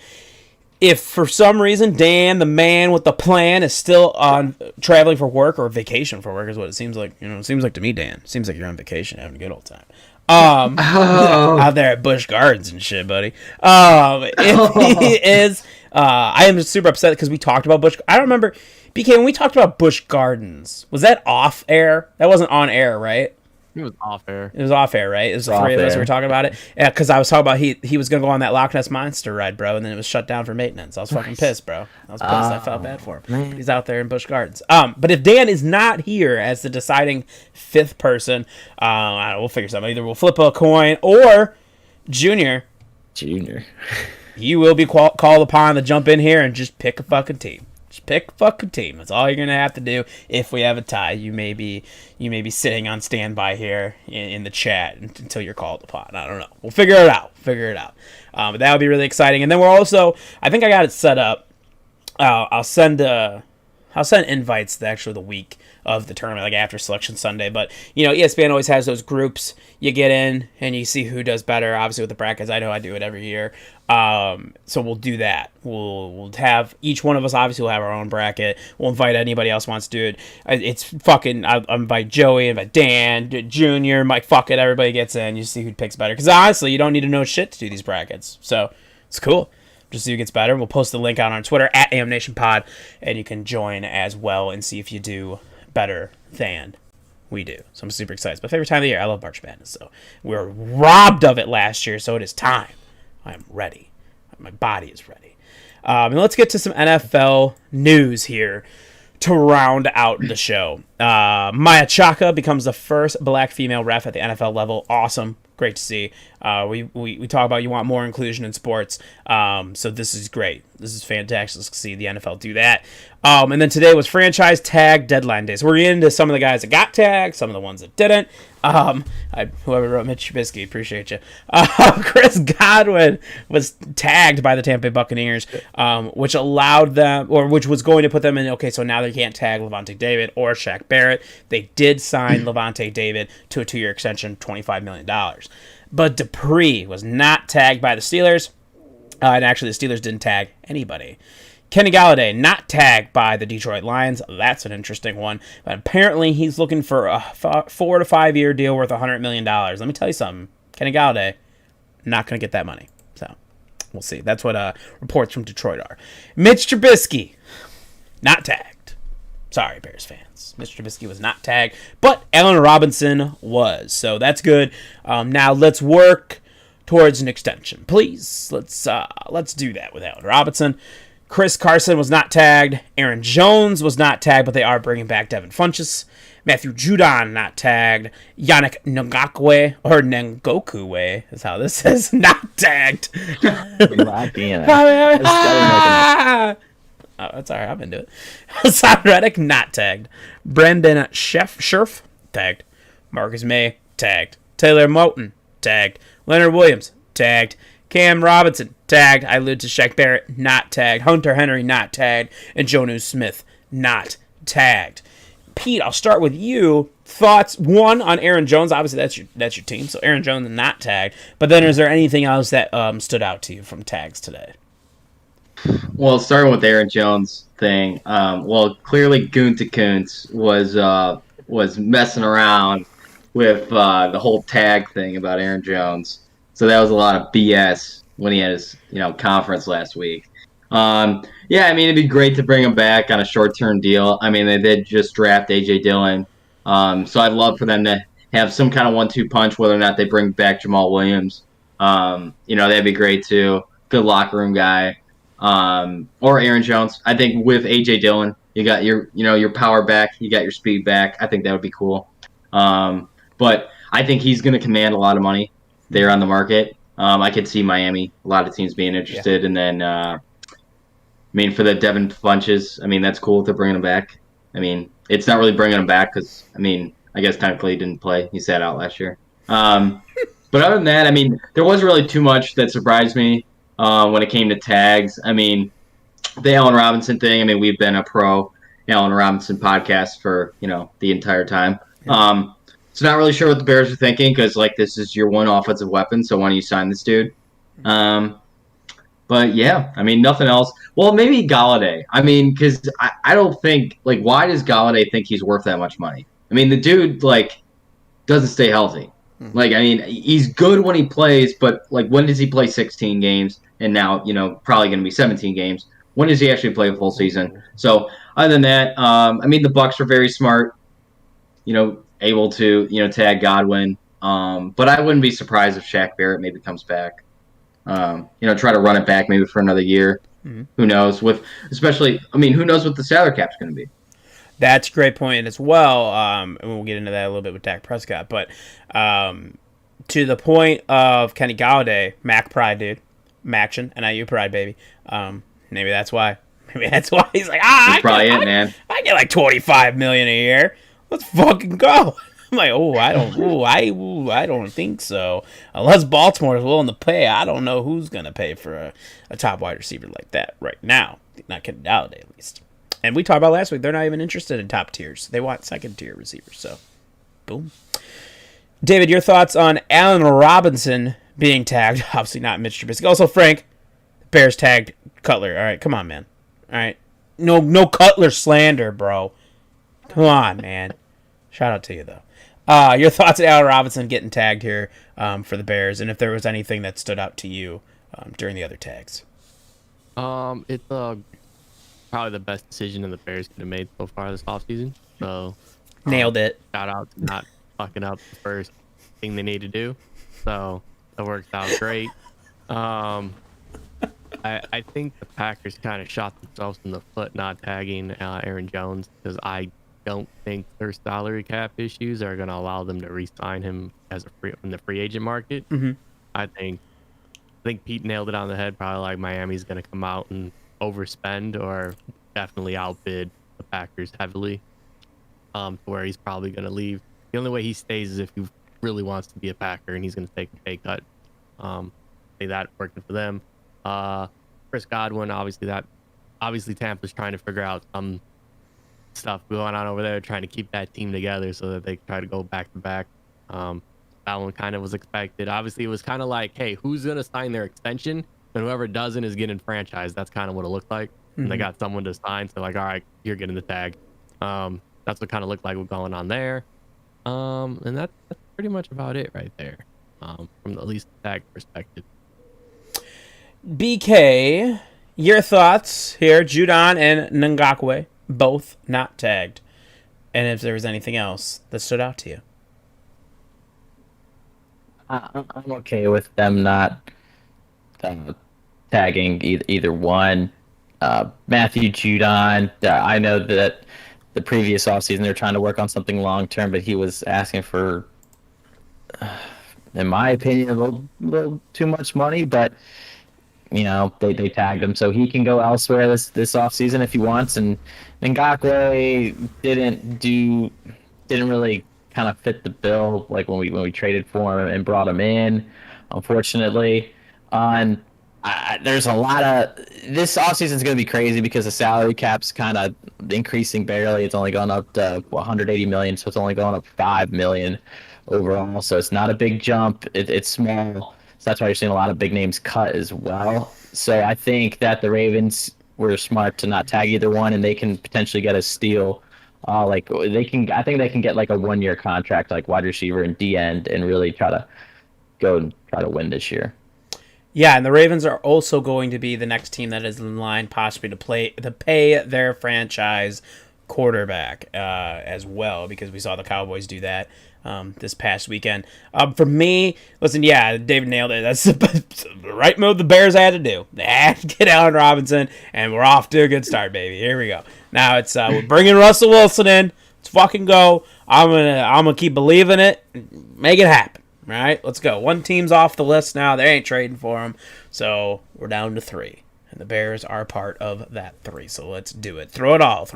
[SPEAKER 1] If for some reason Dan, the man with the plan, is still on traveling for work or vacation for work, is what it seems like. You know, it seems like to me, Dan. It seems like you're on vacation, having a good old time. Out there at Busch Gardens and shit, buddy. If he is, I am super upset because we talked about Busch. I don't remember, BK, when we talked about Busch Gardens, was that off air? That wasn't on air, right?
[SPEAKER 3] It was off air.
[SPEAKER 1] It was off air, right? It was the three of us who were talking about it. Yeah, because I was talking about he was going to go on that Loch Ness Monster ride, bro, and then it was shut down for maintenance. I was fucking pissed, bro. I was pissed. I felt bad for him.
[SPEAKER 2] Man.
[SPEAKER 1] He's out there in Busch Gardens. But if Dan is not here as the deciding fifth person, I don't know, we'll figure something. Either we'll flip a coin or Junior, you will be called upon to jump in here and just pick a fucking team. Just pick a fucking team. That's all you're gonna have to do. If we have a tie, you may be sitting on standby here in the chat until you're called upon. I don't know. We'll figure it out. But that would be really exciting. And then we're also, I think I got it set up. I'll send invites the week of the tournament, like after Selection Sunday. But, you know, ESPN always has those groups you get in and you see who does better, obviously with the brackets. I know I do it every year. So we'll do that. We'll have, each one of us obviously will have our own bracket. We'll invite anybody else who wants to do it. It's fucking, I'll invite Joey, invite Dan, Junior, Mike, fuck it, everybody gets in. You see who picks better. Because honestly, you don't need to know shit to do these brackets. So it's cool. Just see who gets better. We'll post the link out on Twitter at AmNationPod, and you can join as well and see if you do better than we do. So I'm super excited. It's my favorite time of the year. I love March Madness. So we were robbed of it last year, so it is time. I am ready. My body is ready. And let's get to some NFL news here to round out the show. Maya Chaka becomes the first black female ref at the NFL level. Awesome. Great to see. We talk about you want more inclusion in sports. So this is great. This is fantastic to see the NFL do that. And then today was franchise tag deadline day. So we're into some of the guys that got tagged, some of the ones that didn't. Whoever wrote Mitch Trubisky, appreciate you. Chris Godwin was tagged by the Tampa Bay Buccaneers, which allowed them, or which was going to put them in, okay, so now they can't tag Levante David or Shaq Barrett. They did sign Levante David to a 2-year extension, $25 million. But Dupree was not tagged by the Steelers, and actually the Steelers didn't tag anybody. Kenny Galladay, not tagged by the Detroit Lions. That's an interesting one. But apparently he's looking for a 4 to 5 year deal worth $100 million. Let me tell you something. Kenny Galladay, not going to get that money. So we'll see. That's what reports from Detroit are. Mitch Trubisky, not tagged. Sorry, Bears fans. Mitch Trubisky was not tagged. But Allen Robinson was. So that's good. Now let's work towards an extension. Please, let's do that with Allen Robinson. Chris Carson was not tagged. Aaron Jones was not tagged, but they are bringing back Devin Funchess. Matthew Judon not tagged. Yannick Ngakwe, or Ngokwe is how this is, not tagged. Oh, that's all right. I'm into it. Hassan Reddick not tagged. Brendan Scherf tagged. Marcus May tagged. Taylor Moton tagged. Leonard Williams tagged. Cam Robinson, tagged. I allude to Shaq Barrett, not tagged. Hunter Henry, not tagged. And Jonnu Smith, not tagged. Pete, I'll start with you. Thoughts, one, on Aaron Jones. Obviously, that's your team, so Aaron Jones not tagged. But then is there anything else that stood out to you from tags today?
[SPEAKER 4] Well, starting with Aaron Jones thing. Well, clearly Gunther was messing around with the whole tag thing about Aaron Jones. So that was a lot of BS when he had his conference last week. Yeah, I mean it'd be great to bring him back on a short-term deal. I mean they did just draft AJ Dillon, so I'd love for them to have some kind of 1-2 punch. Whether or not they bring back Jamal Williams, that'd be great too. Good locker room guy. Or Aaron Jones. I think with AJ Dillon, you got your power back, you got your speed back. I think that would be cool. But I think he's going to command a lot of money there on the market. I could see Miami, a lot of teams being interested, and then I mean for the Devin Funches, I mean that's cool if they're bringing him back. I mean it's not really bringing him back because I mean I guess technically he didn't play; he sat out last year. But other than that, I mean there wasn't really too much that surprised me when it came to tags. I mean the Allen Robinson thing. I mean we've been a pro Allen Robinson podcast for the entire time. So not really sure what the Bears are thinking because like this is your one offensive weapon. So why don't you sign this dude? But yeah, I mean nothing else. Well, maybe Galladay. I mean, because I don't think like why does Galladay think he's worth that much money? I mean the dude like doesn't stay healthy. Like I mean he's good when he plays, but like when does he play 16 games? And now probably going to be 17 games. When does he actually play a full season? So other than that, I mean the Bucks are very smart. Able to tag Godwin. But I wouldn't be surprised if Shaq Barrett maybe comes back. Try to run it back maybe for another year. Who knows? Especially, I mean, who knows what the salary cap's going to be?
[SPEAKER 1] That's a great point as well. And we'll get into that a little bit with Dak Prescott. But to the point of Kenny Galladay, Mac Pride, dude. Maction, NIU Pride, baby. Maybe that's why. Maybe that's why he's like,
[SPEAKER 4] That's probably it, man.
[SPEAKER 1] I get like $25 million a year. Let's fucking go. I'm like, I don't think so. Unless Baltimore is willing to pay, I don't know who's gonna pay for a top wide receiver like that right now. Not Kenny Galladay, at least. And we talked about last week, they're not even interested in top tiers. They want second tier receivers. So, boom. David, your thoughts on Allen Robinson being tagged? Obviously not Mitch Trubisky. Also, Frank, Bears tagged Cutler. All right, come on, man. All right, no Cutler slander, bro. Come on, man. Shout out to you though. Your thoughts on Allen Robinson getting tagged here for the Bears, and if there was anything that stood out to you during the other tags.
[SPEAKER 3] It's probably the best decision the Bears could have made so far this offseason. So
[SPEAKER 1] Nailed it.
[SPEAKER 3] Shout out to not fucking up the first thing they need to do. So that worked out great. I think the Packers kind of shot themselves in the foot not tagging Aaron Jones because I don't think their salary cap issues are going to allow them to re-sign him as in the free agent market.
[SPEAKER 1] Mm-hmm.
[SPEAKER 3] I think Pete nailed it on the head. Probably like Miami's going to come out and overspend or definitely outbid the Packers heavily to where he's probably going to leave. The only way he stays is if he really wants to be a Packer and he's going to take a pay cut. Say that working for them. Chris Godwin, obviously Tampa's trying to figure out some stuff going on over there, trying to keep that team together so that they can try to go back to back. That one kind of was expected. Obviously, it was kind of like, hey, who's going to sign their extension? And whoever doesn't is getting franchised. That's kind of what it looked like. Mm-hmm. And they got someone to sign. So like, all right, you're getting the tag. That's what kind of looked like was going on there. And that's pretty much about it right there from at least the tag perspective.
[SPEAKER 1] BK, your thoughts here. Judon and Ngakwe, both not tagged. And if there was anything else that stood out to you.
[SPEAKER 2] I'm okay with them not tagging either one. Matthew Judon, I know that the previous offseason they were trying to work on something long-term, but he was asking for, in my opinion, a little too much money, but they tagged him, so he can go elsewhere this offseason if he wants. And Ngakoue didn't really kind of fit the bill like when we traded for him and brought him in, unfortunately. There's a lot of this offseason is going to be crazy because the salary cap's kind of increasing barely. It's only gone up to 180 million, so it's only going up 5 million overall. So it's not a big jump. It's small. So that's why you're seeing a lot of big names cut as well. So I think that the Ravens were smart to not tag either one, and they can potentially get a steal. Like they can, I think they can get like a 1-year contract, like wide receiver and D end, and really try to go and try to win this year.
[SPEAKER 1] Yeah, and the Ravens are also going to be the next team that is in line possibly to pay their franchise quarterback as well, because we saw the Cowboys do that this past weekend. For me, listen, yeah, David nailed it. That's the right move the Bears had to do. They had to get Allen Robinson, and we're off to a good start, baby. Here we go. Now it's we're bringing Russell Wilson in. Let's fucking go. I'm gonna keep believing it. Make it happen. All right, let's go. One team's off the list now. They ain't trading for him, so we're down to 3. And the Bears are part of that 3, so let's do it. Throw it all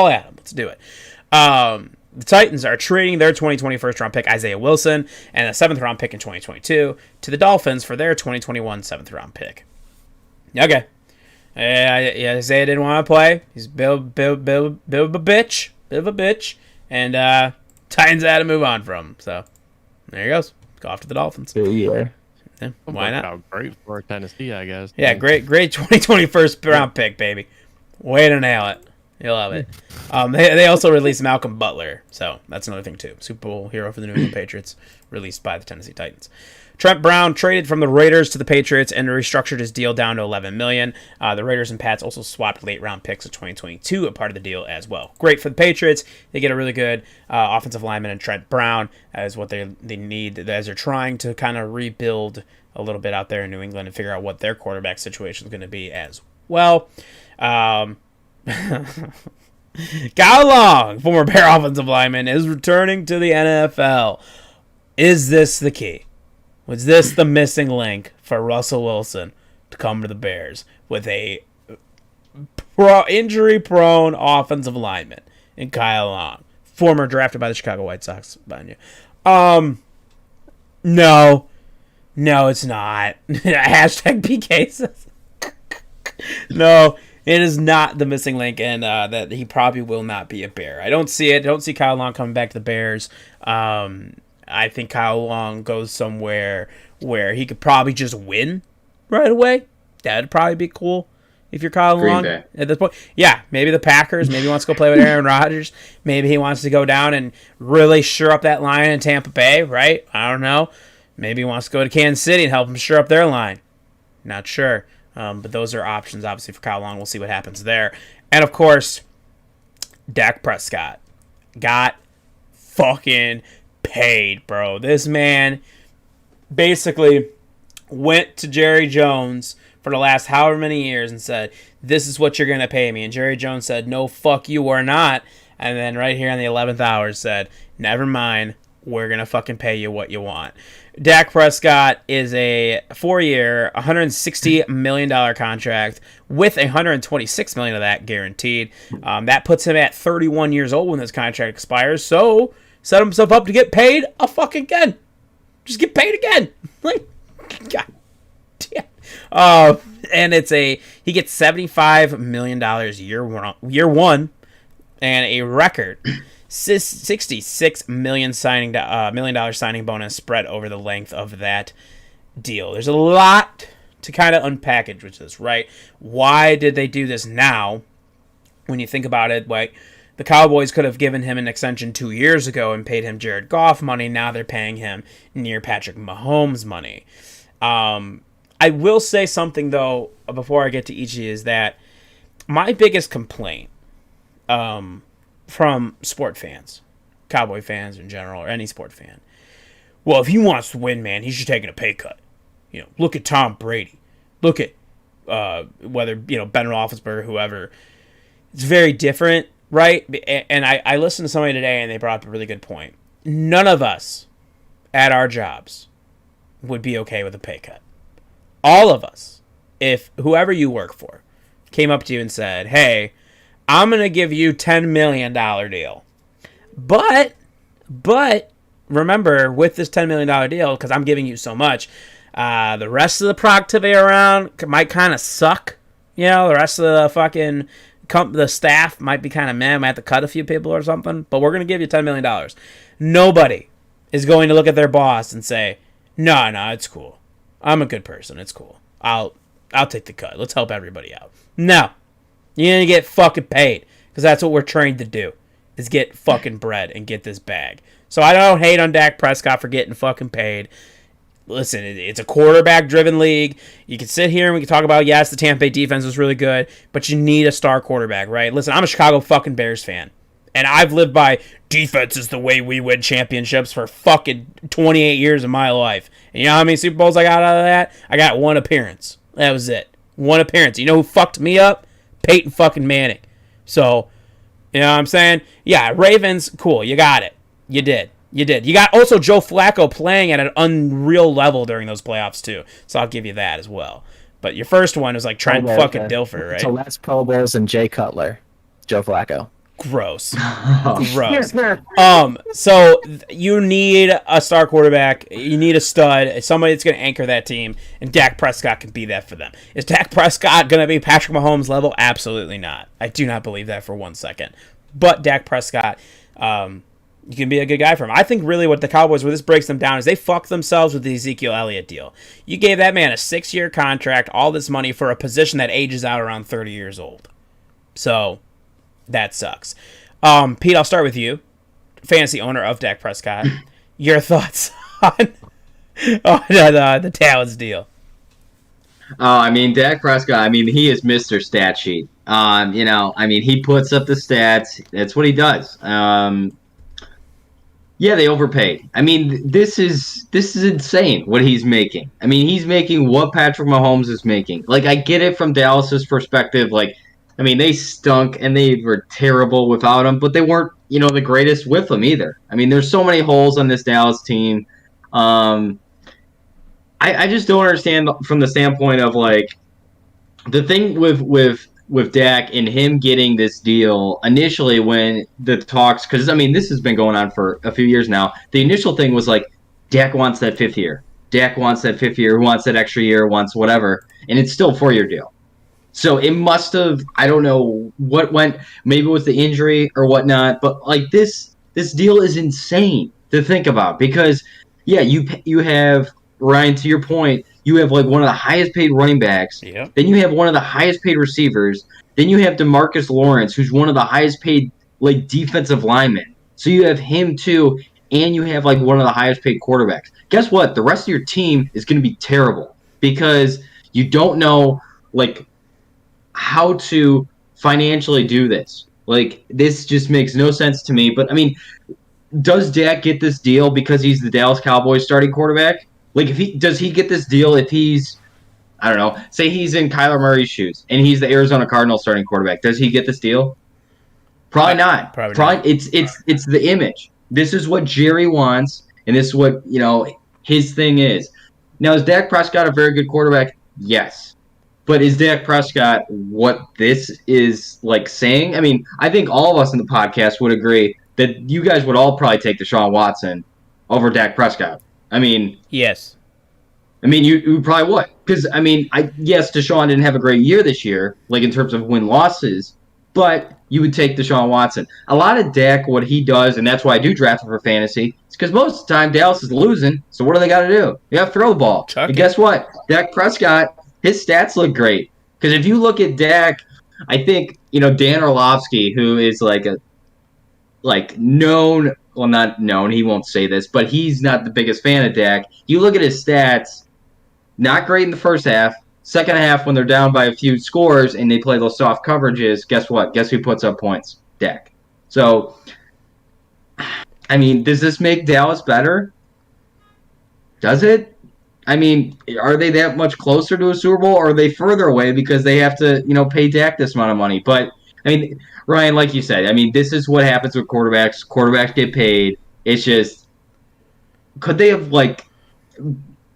[SPEAKER 1] at them. Let's do it. The Titans are trading their 2020 first-round pick, Isaiah Wilson, and a 7th-round pick in 2022 to the Dolphins for their 2021 7th-round pick. Okay. Isaiah didn't want to play. He's a bit of a bitch. And Titans had to move on from him. So there he goes. Go off to the Dolphins.
[SPEAKER 2] Yeah.
[SPEAKER 1] Why not?
[SPEAKER 3] Out great for Tennessee, I guess.
[SPEAKER 1] Yeah, great 2020 first-round pick, baby. Way to nail it. You'll love it. They also released Malcolm Butler, so that's another thing too. Super Bowl hero for the New England Patriots, released by the Tennessee Titans. Trent Brown traded from the Raiders to the Patriots and restructured his deal down to $11 million. The Raiders and Pats also swapped late-round picks of 2022, a part of the deal as well. Great for the Patriots. They get a really good offensive lineman in Trent Brown as what they need as they're trying to kind of rebuild a little bit out there in New England and figure out what their quarterback situation is going to be as well. Kyle Long, former Bear offensive lineman, is returning to the NFL. Is this the key? Was this the missing link for Russell Wilson to come to the Bears with a injury-prone offensive lineman in Kyle Long, former drafted by the Chicago White Sox, mind you? No, it's not. Hashtag PK says. No, it is not the missing link, and that he probably will not be a Bear. I don't see it. I don't see Kyle Long coming back to the Bears. I think Kyle Long goes somewhere where he could probably just win right away. That'd probably be cool if you're Kyle Long at this point. Yeah, maybe the Packers. Maybe he wants to go play with Aaron Rodgers. Maybe he wants to go down and really shore up that line in Tampa Bay, right? I don't know. Maybe he wants to go to Kansas City and help him shore up their line. Not sure. But those are options, obviously, for Kyle Long. We'll see what happens there. And, of course, Dak Prescott got fucking paid, bro. This man basically went to Jerry Jones for the last however many years and said, this is what you're going to pay me. And Jerry Jones said, no, fuck you or not. And then right here on the 11th hour said, never mind, we're going to fucking pay you what you want. Dak Prescott is a 4-year, $160 million contract with $126 million of that guaranteed. That puts him at 31 years old when this contract expires. So set himself up to get paid a fucking again. Just get paid again. Like, God damn. And he gets $75 million year one, and a record $66 million signing bonus spread over the length of that deal. There's a lot to kind of unpackage with this, right? Why did they do this now? When you think about it, like, the Cowboys could have given him an extension 2 years ago and paid him Jared Goff money. Now they're paying him near Patrick Mahomes money. I will say something, though, before I get to each of you, is that my biggest complaint from sport fans, Cowboy fans in general, or any sport fan, well, if he wants to win, man, he should take a pay cut. Look at Tom Brady. Look at whether, Ben Roethlisberger, whoever. It's very different, right? And I listened to somebody today, and they brought up a really good point. None of us at our jobs would be okay with a pay cut. All of us, if whoever you work for came up to you and said, hey, I'm going to give you $10 million deal. But remember, with this $10 million deal, because I'm giving you so much, the rest of the productivity around might kind of suck. The rest of the fucking the staff might be kind of meh. Might have to cut a few people or something. But we're going to give you $10 million. Nobody is going to look at their boss and say, no, it's cool. I'm a good person. It's cool. I'll take the cut. Let's help everybody out. No. You need to get fucking paid. Because that's what we're trained to do. Is get fucking bread and get this bag. So I don't hate on Dak Prescott for getting fucking paid. Listen, it's a quarterback-driven league. You can sit here and we can talk about, yes, the Tampa Bay defense was really good, but you need a star quarterback, right? Listen, I'm a Chicago fucking Bears fan. And I've lived by defense is the way we win championships for fucking 28 years of my life. And you know how many Super Bowls I got out of that? I got one appearance. That was it. One appearance. You know who fucked me up? Peyton fucking Manning. So, you know what I'm saying? Yeah, Ravens, cool. You got it. You did. You got also Joe Flacco playing at an unreal level during those playoffs, too. So I'll give you that as well. But your first one was like Trent fucking Dilfer, right?
[SPEAKER 2] So last Pro Bowls and Jay Cutler, Joe Flacco.
[SPEAKER 1] Gross. Gross. So you need a star quarterback. You need a stud. Somebody that's going to anchor that team. And Dak Prescott can be that for them. Is Dak Prescott going to be Patrick Mahomes level? Absolutely not. I do not believe that for 1 second. But Dak Prescott, you can be a good guy for him. I think really what the Cowboys, where this breaks them down, is they fucked themselves with the Ezekiel Elliott deal. You gave that man a 6-year contract, all this money for a position that ages out around 30 years old. So that sucks. Pete, I'll start with you, fantasy owner of Dak Prescott. Your thoughts on the Talons deal?
[SPEAKER 4] I mean, Dak Prescott, I mean, he is Mr. Stat Sheet. You know, I mean, he puts up the stats. That's what he does. Yeah, they overpaid. I mean, this is insane what he's making. I mean, he's making what Patrick Mahomes is making. Like, I get it from Dallas's perspective. Like, I mean, they stunk and they were terrible without him, but they weren't, you know, the greatest with him either. I mean, there's so many holes on this Dallas team. I just don't understand from the standpoint of, like, the thing with Dak and him getting this deal initially when the talks, because, I mean, this has been going on for a few years now. The initial thing was like, Dak wants that 5th year. Dak wants that 5th year, wants that extra year, wants whatever. And it's still a 4-year deal. So it must have, I don't know what went, maybe it was the injury or whatnot, but like this deal is insane to think about because, yeah, you have, Ryan, to your point, you have like one of the highest paid running backs.
[SPEAKER 1] Yeah.
[SPEAKER 4] Then you have one of the highest paid receivers. Then you have DeMarcus Lawrence, who's one of the highest paid like defensive linemen. So you have him too, and you have like one of the highest paid quarterbacks. Guess what? The rest of your team is going to be terrible because you don't know like how to financially do this. Like, this just makes no sense to me. But, I mean, does Dak get this deal because he's the Dallas Cowboys starting quarterback? Like, does he get this deal if he's, I don't know, say he's in Kyler Murray's shoes and he's the Arizona Cardinals starting quarterback. Does he get this deal? Probably not.
[SPEAKER 1] Probably not.
[SPEAKER 4] It's the image. This is what Jerry wants, and this is what, you know, his thing is. Now, is Dak Prescott a very good quarterback? Yes. But is Dak Prescott what this is like saying? I mean, I think all of us in the podcast would agree that you guys would all probably take Deshaun Watson over Dak Prescott. I mean,
[SPEAKER 1] yes.
[SPEAKER 4] I mean, you probably would. Because, I mean, yes, Deshaun didn't have a great year this year, like in terms of win-losses, but you would take Deshaun Watson. A lot of Dak, what he does, and that's why I do draft him for fantasy, is because most of the time Dallas is losing, so what do they got to do? They got to throw the ball. And guess what? Dak Prescott, his stats look great. Because if you look at Dak, I think, you know, Dan Orlovsky, who is like a known, well, not known, he won't say this, but he's not the biggest fan of Dak. You look at his stats, not great in the first half. Second half, when they're down by a few scores and they play those soft coverages, guess what? Guess who puts up points? Dak. So, I mean, does this make Dallas better? Does it? I mean, are they that much closer to a Super Bowl, or are they further away because they have to, you know, pay Dak this amount of money? But, I mean, Ryan, like you said, I mean, this is what happens with quarterbacks. Quarterbacks get paid. It's just, could they have, like,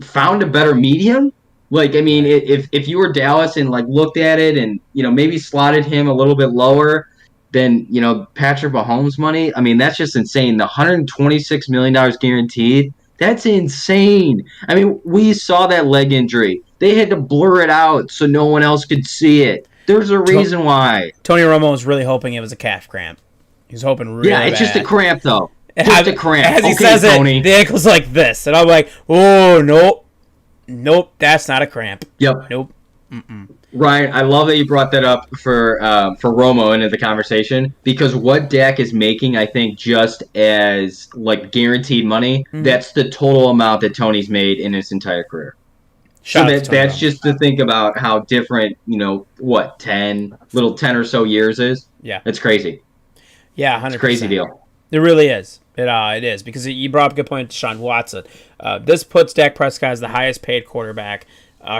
[SPEAKER 4] found a better medium? Like, I mean, if you were Dallas and, like, looked at it and, you know, maybe slotted him a little bit lower than, you know, Patrick Mahomes' money, I mean, that's just insane. The $126 million guaranteed, that's insane. I mean, we saw that leg injury. They had to blur it out so no one else could see it. There's a reason why.
[SPEAKER 1] Tony Romo was really hoping it was a calf cramp. He was hoping really bad.
[SPEAKER 4] Yeah, it's just a cramp, though. Just a cramp.
[SPEAKER 1] As he
[SPEAKER 4] okay,
[SPEAKER 1] says
[SPEAKER 4] Tony.
[SPEAKER 1] it, the ankle's like this. And I'm like, oh, no. Nope, that's not a cramp.
[SPEAKER 4] Yep.
[SPEAKER 1] Nope.
[SPEAKER 4] Ryan, I love that you brought that up for Romo into the conversation, because what Dak is making, I think, just as like guaranteed money, that's the total amount that Tony's made in his entire career. So
[SPEAKER 1] Shout out to Tony
[SPEAKER 4] that's
[SPEAKER 1] Romo.
[SPEAKER 4] just to think about how different, what 10 or so years is.
[SPEAKER 1] Yeah.
[SPEAKER 4] It's crazy.
[SPEAKER 1] Yeah, 100%.
[SPEAKER 4] It's a crazy deal.
[SPEAKER 1] It really is. It is, because you brought up a good point to Sean Watson. This puts Dak Prescott as the highest paid quarterback,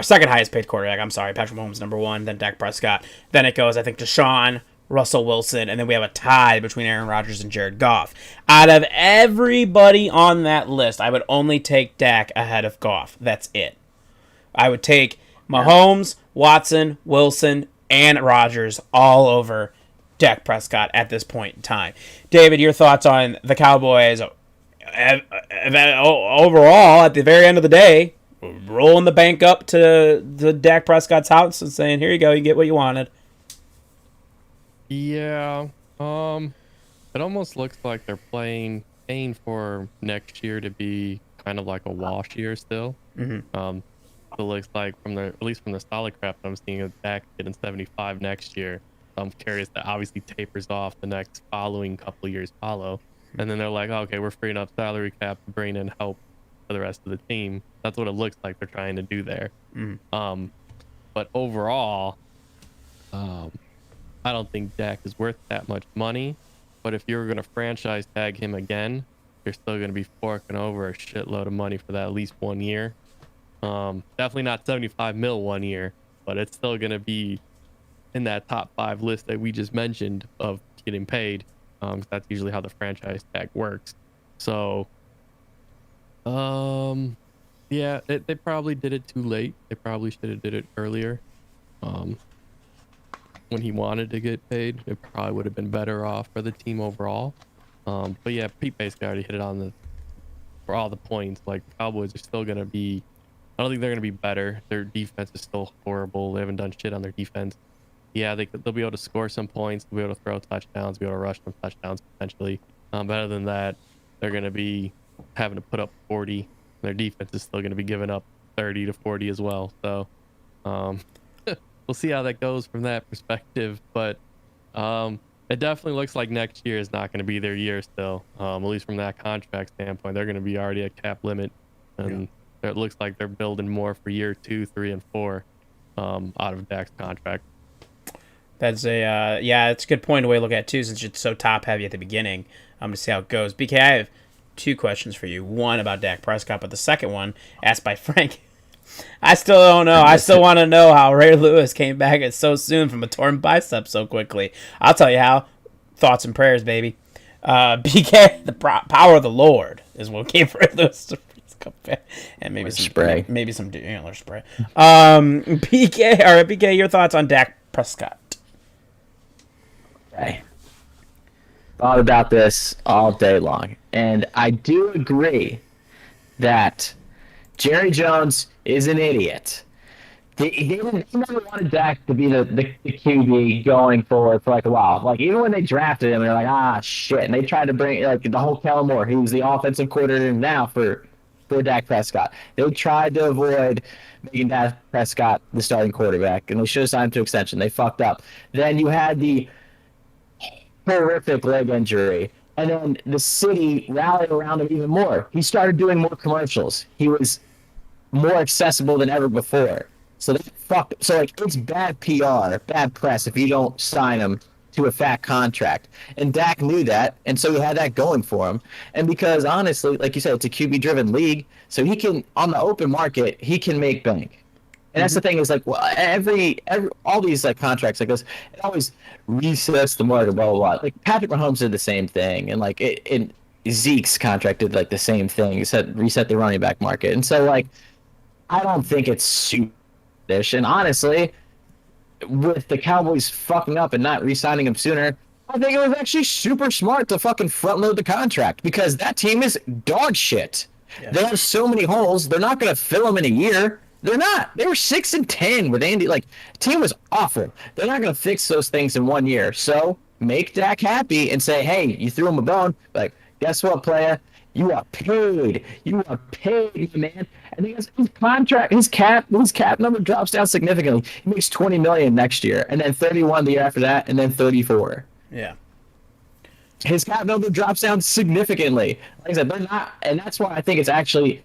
[SPEAKER 1] second highest paid quarterback. I'm sorry, Patrick Mahomes number one, then Dak Prescott. Then it goes, I think, to Sean, Russell Wilson, and then we have a tie between Aaron Rodgers and Jared Goff. Out of everybody on that list, I would only take Dak ahead of Goff. That's it. I would take Mahomes, Watson, Wilson, and Rodgers all over Dak Prescott at this point in time. David, your thoughts on the Cowboys overall at the very end of the day, rolling the bank up to Dak Prescott's house and saying, here you go, you get what you wanted.
[SPEAKER 3] Yeah. It almost looks like they're paying for next year to be kind of like a wash year still. So it looks like at least from the solid crap I'm seeing, of Dak getting 75 next year. I'm curious, that obviously tapers off the next following couple years follow. And then they're like, oh, okay, we're freeing up salary cap to bring in help for the rest of the team. That's what it looks like they're trying to do there. But overall, I don't think Dak is worth that much money. But if you're going to franchise tag him again, you're still going to be forking over a shitload of money for that at least 1 year. Definitely not 75 mil 1 year, but it's still going to be in that top 5 list that we just mentioned of getting paid. That's usually how the franchise tag works. So, yeah, they probably did it too late. They probably should have did it earlier. When he wanted to get paid, it probably would have been better off for the team overall. But yeah, Pete basically already hit it on for all the points. Like, Cowboys are still going to be, I don't think they're going to be better. Their defense is still horrible. They haven't done shit on their defense. Yeah, they'll be able to score some points, they'll be able to throw touchdowns, be able to rush some touchdowns potentially. Better than that, they're going to be having to put up 40. Their defense is still going to be giving up 30 to 40 as well. So we'll see how that goes from that perspective. But it definitely looks like next year is not going to be their year still. At least from that contract standpoint, they're going to be already at cap limit. And it looks like they're building more for year 2, 3, and 4 out of Dak's contract.
[SPEAKER 1] That's it's a good point to way to look at it too, since it's so top heavy at the beginning. To see how it goes. BK, I have 2 questions for you. One about Dak Prescott, but the second one asked by Frank. I still don't know. I still want to know how Ray Lewis came back so soon from a torn bicep so quickly. I'll tell you how. Thoughts and prayers, baby. BK, the power of the Lord is what gave Ray Lewis to come back. And maybe some spray. Maybe some antler spray. BK, your thoughts on Dak Prescott?
[SPEAKER 2] Okay. Thought about this all day long, and I do agree that Jerry Jones is an idiot. He never wanted Dak to be the QB going forward for like a while. Like, even when they drafted him, they're like, shit. And they tried to bring like the whole Kellen Moore. He was the offensive coordinator now for Dak Prescott. They tried to avoid making Dak Prescott the starting quarterback, and they should have signed him to extension. They fucked up. Then you had the horrific leg injury, and then the city rallied around him even more. He started doing more commercials. He was more accessible than ever before. So it's bad PR, bad press if you don't sign him to a fat contract. And Dak knew that, and so he had that going for him. And because honestly, like you said, it's a QB driven league, so he can, on the open market, he can make bank. And that's the thing, is like, well, every all these like contracts like this, it always resets the market, blah blah blah. Like Patrick Mahomes did the same thing, and like Zeke's contract did like the same thing. Reset the running back market, and so like I don't think it's super. And honestly, with the Cowboys fucking up and not re-signing him sooner, I think it was actually super smart to fucking front load the contract, because that team is dog shit. Yeah. They have so many holes. They're not going to fill them in a year. They're not. They were 6-10 with Andy. Like, the team was awful. They're not going to fix those things in 1 year. So make Dak happy and say, hey, you threw him a bone. Like, guess what, player? You are paid. You are paid, man. And his contract, his cap number drops down significantly. He makes $20 million next year, and then 31 the year after that, and then 34.
[SPEAKER 1] Yeah.
[SPEAKER 2] His cap number drops down significantly. Like I said, they're not, and that's why I think it's actually,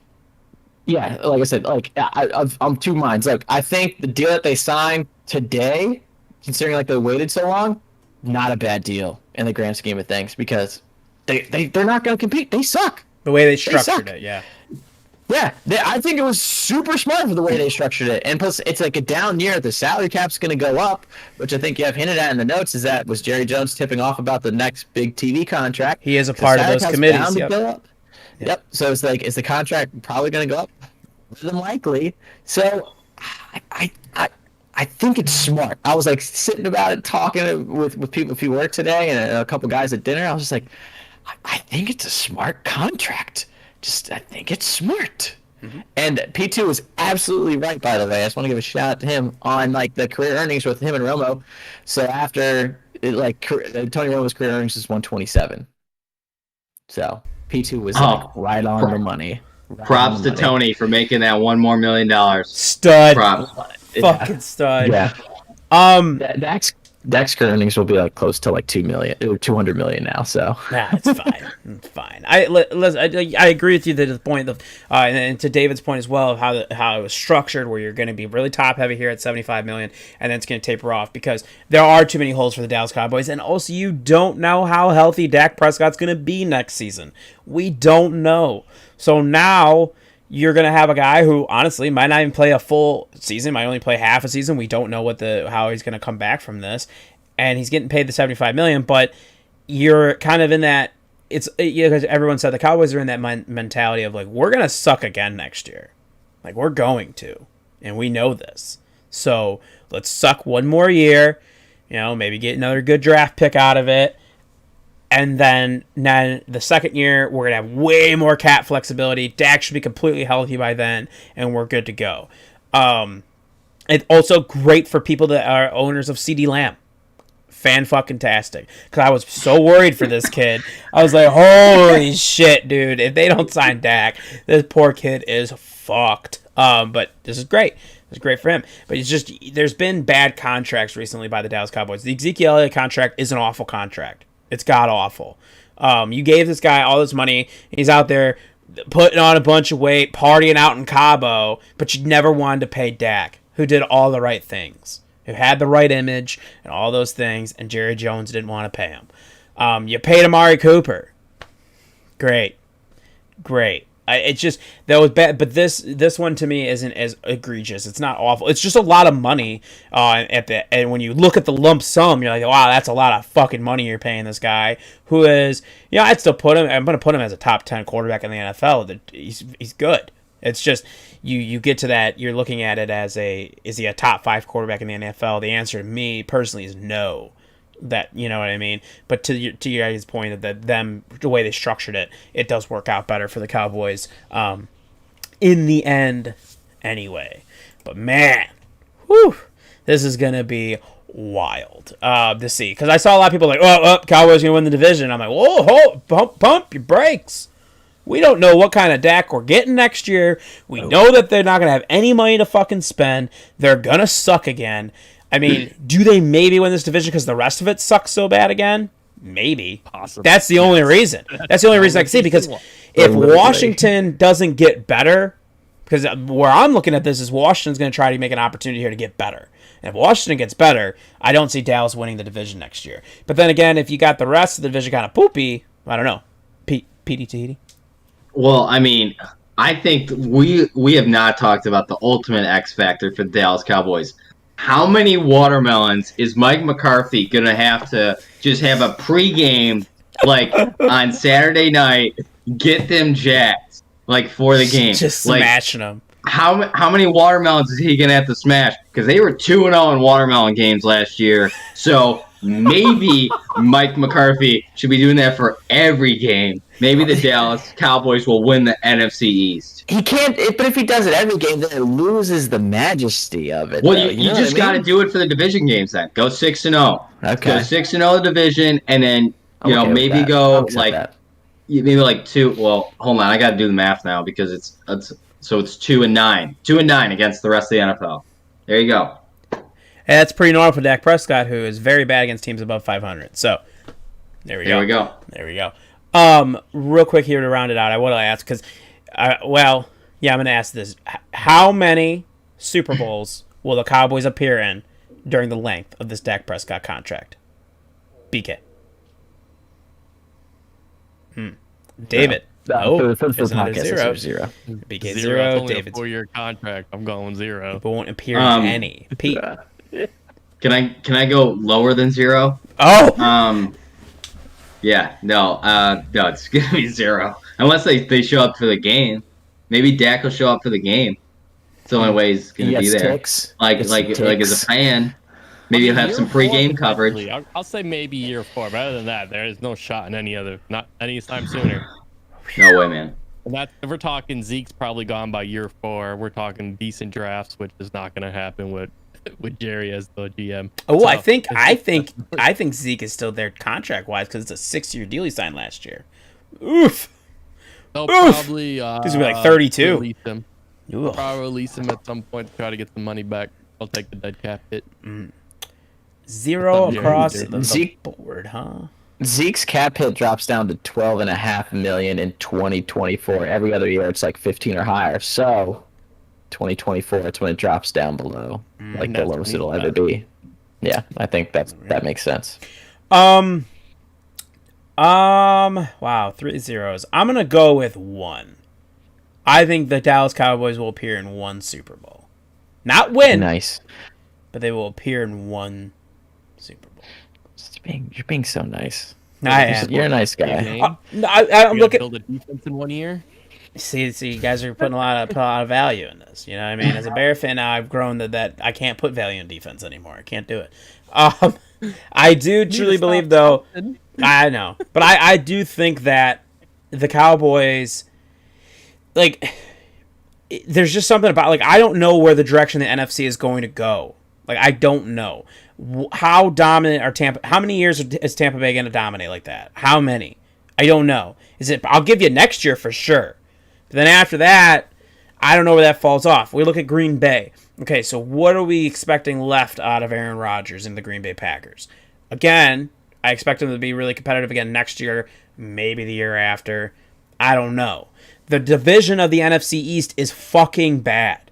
[SPEAKER 2] yeah. Like I said, like I'm two minds. Like I think the deal that they signed today, considering like they waited so long, not a bad deal in the grand scheme of things because they're not going to compete. They suck.
[SPEAKER 1] The way they structured it, yeah.
[SPEAKER 2] Yeah, I think it was super smart for the way they structured it. And plus, it's like a down year. The salary cap's going to go up, which I think you have hinted at in the notes, is that was Jerry Jones tipping off about the next big TV contract.
[SPEAKER 1] He is a part of those committees.
[SPEAKER 2] Yep. So it's like, is the contract probably going to go up? More than likely. So I think it's smart. I was like sitting about it, talking with people if you work today and a couple guys at dinner. I was just like, I think it's a smart contract. I think it's smart. Mm-hmm. And P2 was absolutely right, by the way. I just want to give a shout out to him on like the career earnings with him and Romo. So after Tony Romo's career earnings is 127. So P2 was like right on the money.
[SPEAKER 4] Props to Tony for making that $1 more million.
[SPEAKER 1] Stud.
[SPEAKER 4] Props.
[SPEAKER 1] Fucking stud.
[SPEAKER 2] Yeah. Dak's current earnings will be like close to like 200 million now. So
[SPEAKER 1] it's fine. It's fine. I agree with you to the point of, and to David's point as well of how it was structured, where you're going to be really top heavy here at 75 million, and then it's going to taper off because there are too many holes for the Dallas Cowboys, and also you don't know how healthy Dak Prescott's going to be next season. We don't know. So now you're going to have a guy who honestly might not even play a full season, might only play half a season. We don't know how he's going to come back from this. And he's getting paid the $75 million, but you're kind of in that, because everyone said the Cowboys are in that mentality of like, we're going to suck again next year. Like, we're going to, and we know this. So let's suck one more year, maybe get another good draft pick out of it. And then the second year, we're going to have way more cap flexibility. Dak should be completely healthy by then, and we're good to go. It's also great for people that are owners of CeeDee Lamb. Fan-fucking-tastic. Because I was so worried for this kid. I was like, holy shit, dude. If they don't sign Dak, this poor kid is fucked. But this is great. It's great for him. But it's just, there's been bad contracts recently by the Dallas Cowboys. The Ezekiel Elliott contract is an awful contract. It's god-awful. You gave this guy all this money. He's out there putting on a bunch of weight, partying out in Cabo, but you never wanted to pay Dak, who did all the right things, who had the right image and all those things, and Jerry Jones didn't want to pay him. You paid Amari Cooper. Great. It's just, that was bad, but this one to me isn't as egregious. It's not awful. It's just a lot of money, and when you look at the lump sum, you're like, wow, that's a lot of fucking money you're paying this guy, who is, I'd still I'm going to put him as a top 10 quarterback in the NFL. He's good. It's just, you get to that, you're looking at it as is he a top 5 quarterback in the NFL? The answer to me personally is no. That, you know what I mean? But to your guys' point that the way they structured it, it does work out better for the Cowboys in the end anyway. But man, this is going to be wild to see. Because I saw a lot of people like, Cowboys going to win the division. I'm like, whoa, pump your brakes. We don't know what kind of Dak we're getting next year. We know that they're not going to have any money to fucking spend. They're going to suck again. I mean, do they maybe win this division because the rest of it sucks so bad again? Maybe. Possibly. That's the only reason. That's the only reason I can see, because if Washington doesn't get better, because where I'm looking at this is Washington's going to try to make an opportunity here to get better. And if Washington gets better, I don't see Dallas winning the division next year. But then again, if you got the rest of the division kind of poopy, I don't know. PDT.
[SPEAKER 4] Well, I mean, I think we have not talked about the ultimate X factor for the Dallas Cowboys. How many watermelons is Mike McCarthy going to have to just have a pregame, like, on Saturday night, get them jacked, like, for the game?
[SPEAKER 1] Just
[SPEAKER 4] like,
[SPEAKER 1] smashing them.
[SPEAKER 4] How many watermelons is he going to have to smash? Because they were 2-0 in watermelon games last year. So maybe Mike McCarthy should be doing that for every game. Maybe the Dallas Cowboys will win the NFC East.
[SPEAKER 2] He can't, but if he does it every game, then it loses the majesty of it.
[SPEAKER 4] Well, you just got to do it for the division games then. Go 6-0.
[SPEAKER 2] Okay.
[SPEAKER 4] Go 6-0 the division, and then maybe go like maybe like 2. Well, hold on, I got to do the math now because it's So it's 2-9. 2-9 against the rest of the NFL. There you go.
[SPEAKER 1] And that's pretty normal for Dak Prescott, who is very bad against teams above 500. So there we go. There we go. Real quick here to round it out, I want to ask because, I'm going to ask this: how many Super Bowls will the Cowboys appear in during the length of this Dak Prescott contract? BK. David.
[SPEAKER 2] For the
[SPEAKER 1] there's another
[SPEAKER 2] podcast,
[SPEAKER 1] zero.
[SPEAKER 2] it's 0.
[SPEAKER 1] BK
[SPEAKER 3] It's
[SPEAKER 1] 0.
[SPEAKER 3] only
[SPEAKER 1] David's
[SPEAKER 3] a 4-year contract. I'm going 0.
[SPEAKER 1] but won't appear in any. Pete.
[SPEAKER 4] Can I go lower than 0?
[SPEAKER 1] Oh.
[SPEAKER 4] Yeah, no, it's gonna be 0 unless they show up for the game. Maybe Dak will show up for the game. It's the only way he's gonna be there. Like as a fan, maybe he'll have some pre-game coverage.
[SPEAKER 3] I'll say maybe year 4. But other than that, there is no shot in not anytime sooner.
[SPEAKER 4] No way, man.
[SPEAKER 3] And that if we're talking Zeke's probably gone by year 4. We're talking decent drafts, which is not going to happen with Jerry as the GM.
[SPEAKER 1] Oh,
[SPEAKER 3] So,
[SPEAKER 1] I think Zeke is still there contract wise because it's a 6-year deal he signed last year. Oof.
[SPEAKER 3] they'll probably
[SPEAKER 1] He's gonna be like 32.
[SPEAKER 3] release him.
[SPEAKER 1] Ugh.
[SPEAKER 3] Probably release him at some point to try to get the money back. I'll take the dead cap hit.
[SPEAKER 1] 0 across
[SPEAKER 3] Jerry.
[SPEAKER 1] the
[SPEAKER 2] Zeke-
[SPEAKER 1] board, huh?
[SPEAKER 2] Zeke's cap hit drops down to $12.5 million in 2024. Every other year, it's like 15 or higher. So 2024, it's when it drops down below, like the
[SPEAKER 3] that's
[SPEAKER 2] lowest
[SPEAKER 3] pretty
[SPEAKER 2] it'll ever
[SPEAKER 3] bad.
[SPEAKER 2] be. Yeah, I think that makes sense.
[SPEAKER 1] Wow, 3 zeros. I'm gonna go with 1. I think the Dallas Cowboys will appear in 1 Super Bowl, not win,
[SPEAKER 2] Nice.
[SPEAKER 1] but they will appear in 1 Super Bowl.
[SPEAKER 2] You're being so nice.
[SPEAKER 1] I am.
[SPEAKER 2] You're a nice guy.
[SPEAKER 3] Name?
[SPEAKER 1] No, I'm
[SPEAKER 3] You
[SPEAKER 1] looking.
[SPEAKER 3] build a defense in 1 year.
[SPEAKER 1] See, you guys are putting a lot of value in this. You know what I mean? As a Bear fan now, I've grown that I can't put value in defense anymore. I can't do it. I do truly believe, though. I know, but I do think that the Cowboys, like, there's just something about, like, I don't know where the direction the NFC is going to go. Like, I don't know how dominant are Tampa. How many years is Tampa Bay going to dominate like that? How many? I don't know. I'll give you next year for sure. But then after that, I don't know where that falls off. We look at Green Bay. Okay, so what are we expecting left out of Aaron Rodgers and the Green Bay Packers? Again, I expect them to be really competitive again next year, maybe the year after. I don't know. The division of the NFC East is fucking bad.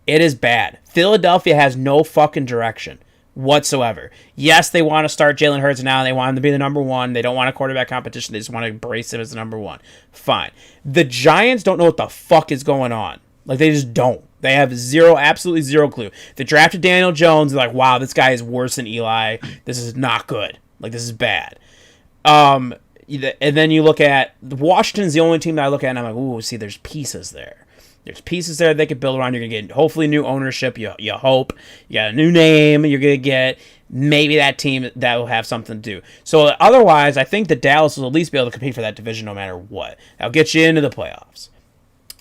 [SPEAKER 1] It is bad. Philadelphia has no fucking direction whatsoever. Yes, they want to start Jalen Hurts now. They want him to be the number 1. They don't want a quarterback competition. They just want to embrace him as the number 1. Fine. The Giants don't know what the fuck is going on. Like, they just don't. They have absolutely zero clue. They drafted Daniel Jones. They're like, wow, this guy is worse than Eli. This is not good. Like, this is bad. And then you look at Washington's the only team that I look at, and I'm like, ooh, see, there's pieces there. There's pieces there they could build around. You're going to get hopefully new ownership. You hope. You got a new name. You're going to get maybe that team that will have something to do. So otherwise, I think that Dallas will at least be able to compete for that division no matter what. That'll get you into the playoffs.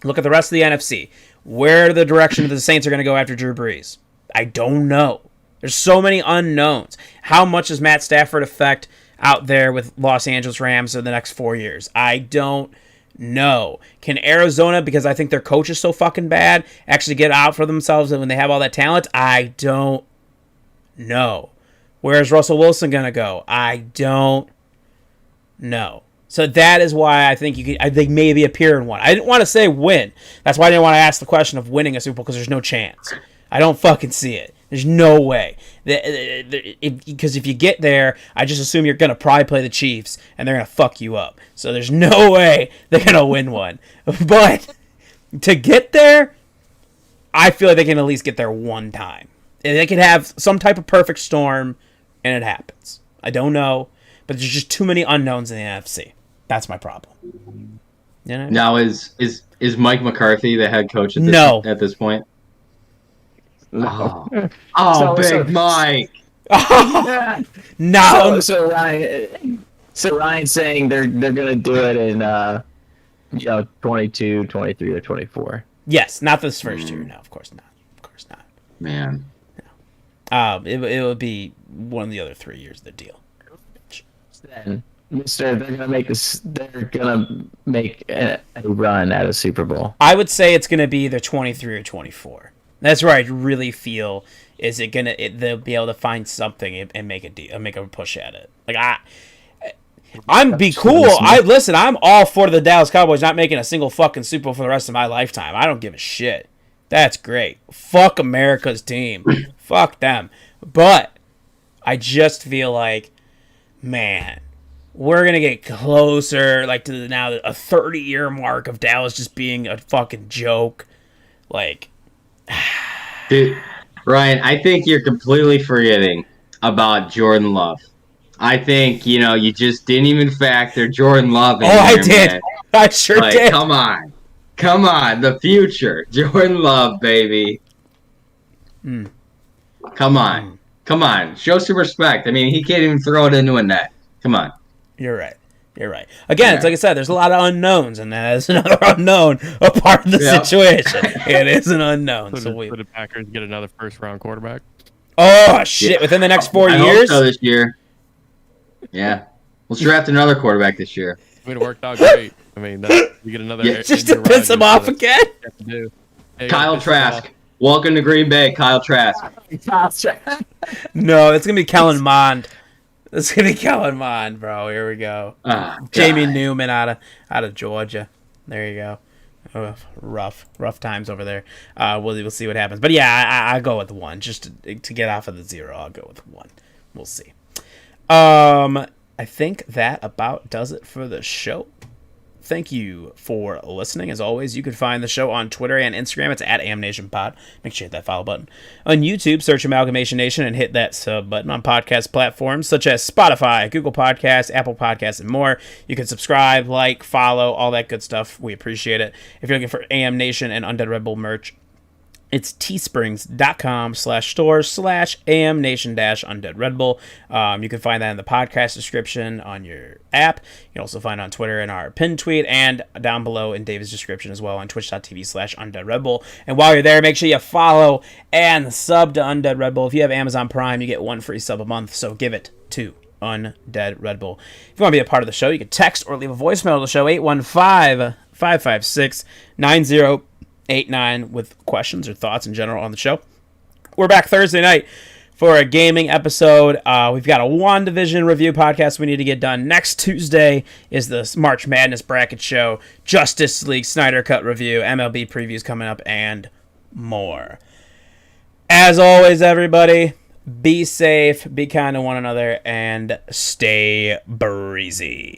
[SPEAKER 1] Look at the rest of the NFC. Where the direction of the Saints are going to go after Drew Brees? I don't know. There's so many unknowns. How much does Matt Stafford affect out there with Los Angeles Rams in the next 4 years? I don't know. Can Arizona, because I think their coach is so fucking bad, actually get out for themselves when they have all that talent? I don't know. Where's Russell Wilson going to go? I don't know. So that is why I think they maybe appear in 1. I didn't want to say win. That's why I didn't want to ask the question of winning a Super Bowl, because there's no chance. I don't fucking see it. There's no way. Because if you get there, I just assume you're going to probably play the Chiefs, and they're going to fuck you up. So there's no way they're going to win 1. But to get there, I feel like they can at least get there 1 time. And they can have some type of perfect storm, and it happens. I don't know, but there's just too many unknowns in the NFC. That's my problem. You know?
[SPEAKER 4] Now is Mike McCarthy the head coach at this point?
[SPEAKER 2] No.
[SPEAKER 4] Oh, Big Mike.
[SPEAKER 1] No.
[SPEAKER 2] So Ryan's saying they're gonna do it in 22, 23, or 24.
[SPEAKER 1] Yes, not this first year. No, of course not. Of course not.
[SPEAKER 4] Man.
[SPEAKER 1] No. It would be one of the other 3 years of the deal.
[SPEAKER 2] Then Mister, they're gonna make this. They're gonna make a run at a Super Bowl.
[SPEAKER 1] I would say it's going to be either 23 or 24. That's where I really feel is it gonna they'll be able to find something and make a deal, make a push at it. Like I'm be cool. I'm all for the Dallas Cowboys not making a single fucking Super Bowl for the rest of my lifetime. I don't give a shit. That's great. Fuck America's team. Fuck them. But I just feel like, man, we're gonna get closer, like to now a 30-year mark of Dallas just being a fucking joke. Like,
[SPEAKER 4] Dude, Ryan, I think you're completely forgetting about Jordan Love. I think, you just didn't even factor Jordan Love in
[SPEAKER 1] I
[SPEAKER 4] there,
[SPEAKER 1] did.
[SPEAKER 4] man.
[SPEAKER 1] I sure
[SPEAKER 4] Like,
[SPEAKER 1] did.
[SPEAKER 4] come on. Come on, the future. Jordan Love, baby. Come on. Come on. Show some respect. I mean, he can't even throw it into a net. Come on.
[SPEAKER 1] You're right. You're right. Again, it's like I said, there's a lot of unknowns, and that is another unknown, a part of the situation. It is an unknown.
[SPEAKER 3] So
[SPEAKER 1] So
[SPEAKER 3] the Packers get another first-round quarterback?
[SPEAKER 1] oh shit!
[SPEAKER 4] Yeah.
[SPEAKER 1] Within the next 4
[SPEAKER 4] I
[SPEAKER 1] years,
[SPEAKER 4] hope so this year. Yeah. Let's draft another quarterback this year.
[SPEAKER 3] I mean, it worked out great. I mean, you get another.
[SPEAKER 4] Yeah.
[SPEAKER 1] just to
[SPEAKER 3] Aaron
[SPEAKER 1] piss him
[SPEAKER 3] Rodgers,
[SPEAKER 1] off
[SPEAKER 3] so
[SPEAKER 1] again.
[SPEAKER 3] that's what you have to do. Hey,
[SPEAKER 4] Kyle
[SPEAKER 3] piss him off.
[SPEAKER 4] Trask. Welcome to Green Bay, Kyle Trask.
[SPEAKER 1] No, it's gonna be Kellen Mond. It's gonna be Kellen Mond, bro. Here we go.
[SPEAKER 4] Oh,
[SPEAKER 1] Jamie
[SPEAKER 4] God.
[SPEAKER 1] Newman out of Georgia. There you go. Oh, rough times over there. We'll see what happens. But yeah, I go with 1 just to get off of the 0. I'll go with 1. We'll see. I think that about does it for the show. Thank you for listening. As always, you can find the show on Twitter and Instagram. It's at AmNationPod. Make sure you hit that follow button. On YouTube, search Amalgamation Nation and hit that sub button. On podcast platforms such as Spotify, Google Podcasts, Apple Podcasts, and more. You can subscribe, like, follow, all that good stuff. We appreciate it. If you're looking for AM Nation and Undead Red Bull merch, it's teesprings.com/amnation-undead Red Bull. You can find that in the podcast description on your app. You can also find it on Twitter in our pinned tweet and down below in David's description as well on twitch.tv/undead Red Bull. And while you're there, make sure you follow and sub to Undead Red Bull. If you have Amazon Prime, you get 1 free sub a month, so give it to Undead Red Bull. If you want to be a part of the show, you can text or leave a voicemail to the show, 815-556-9089 with questions or thoughts in general on the show. We're back Thursday night for a gaming episode. We've got a WandaVision review podcast we need to get done. Next Tuesday is the March Madness bracket show, Justice League Snyder Cut review, MLB previews coming up, and more. As always, everybody, be safe, be kind to one another, and stay breezy.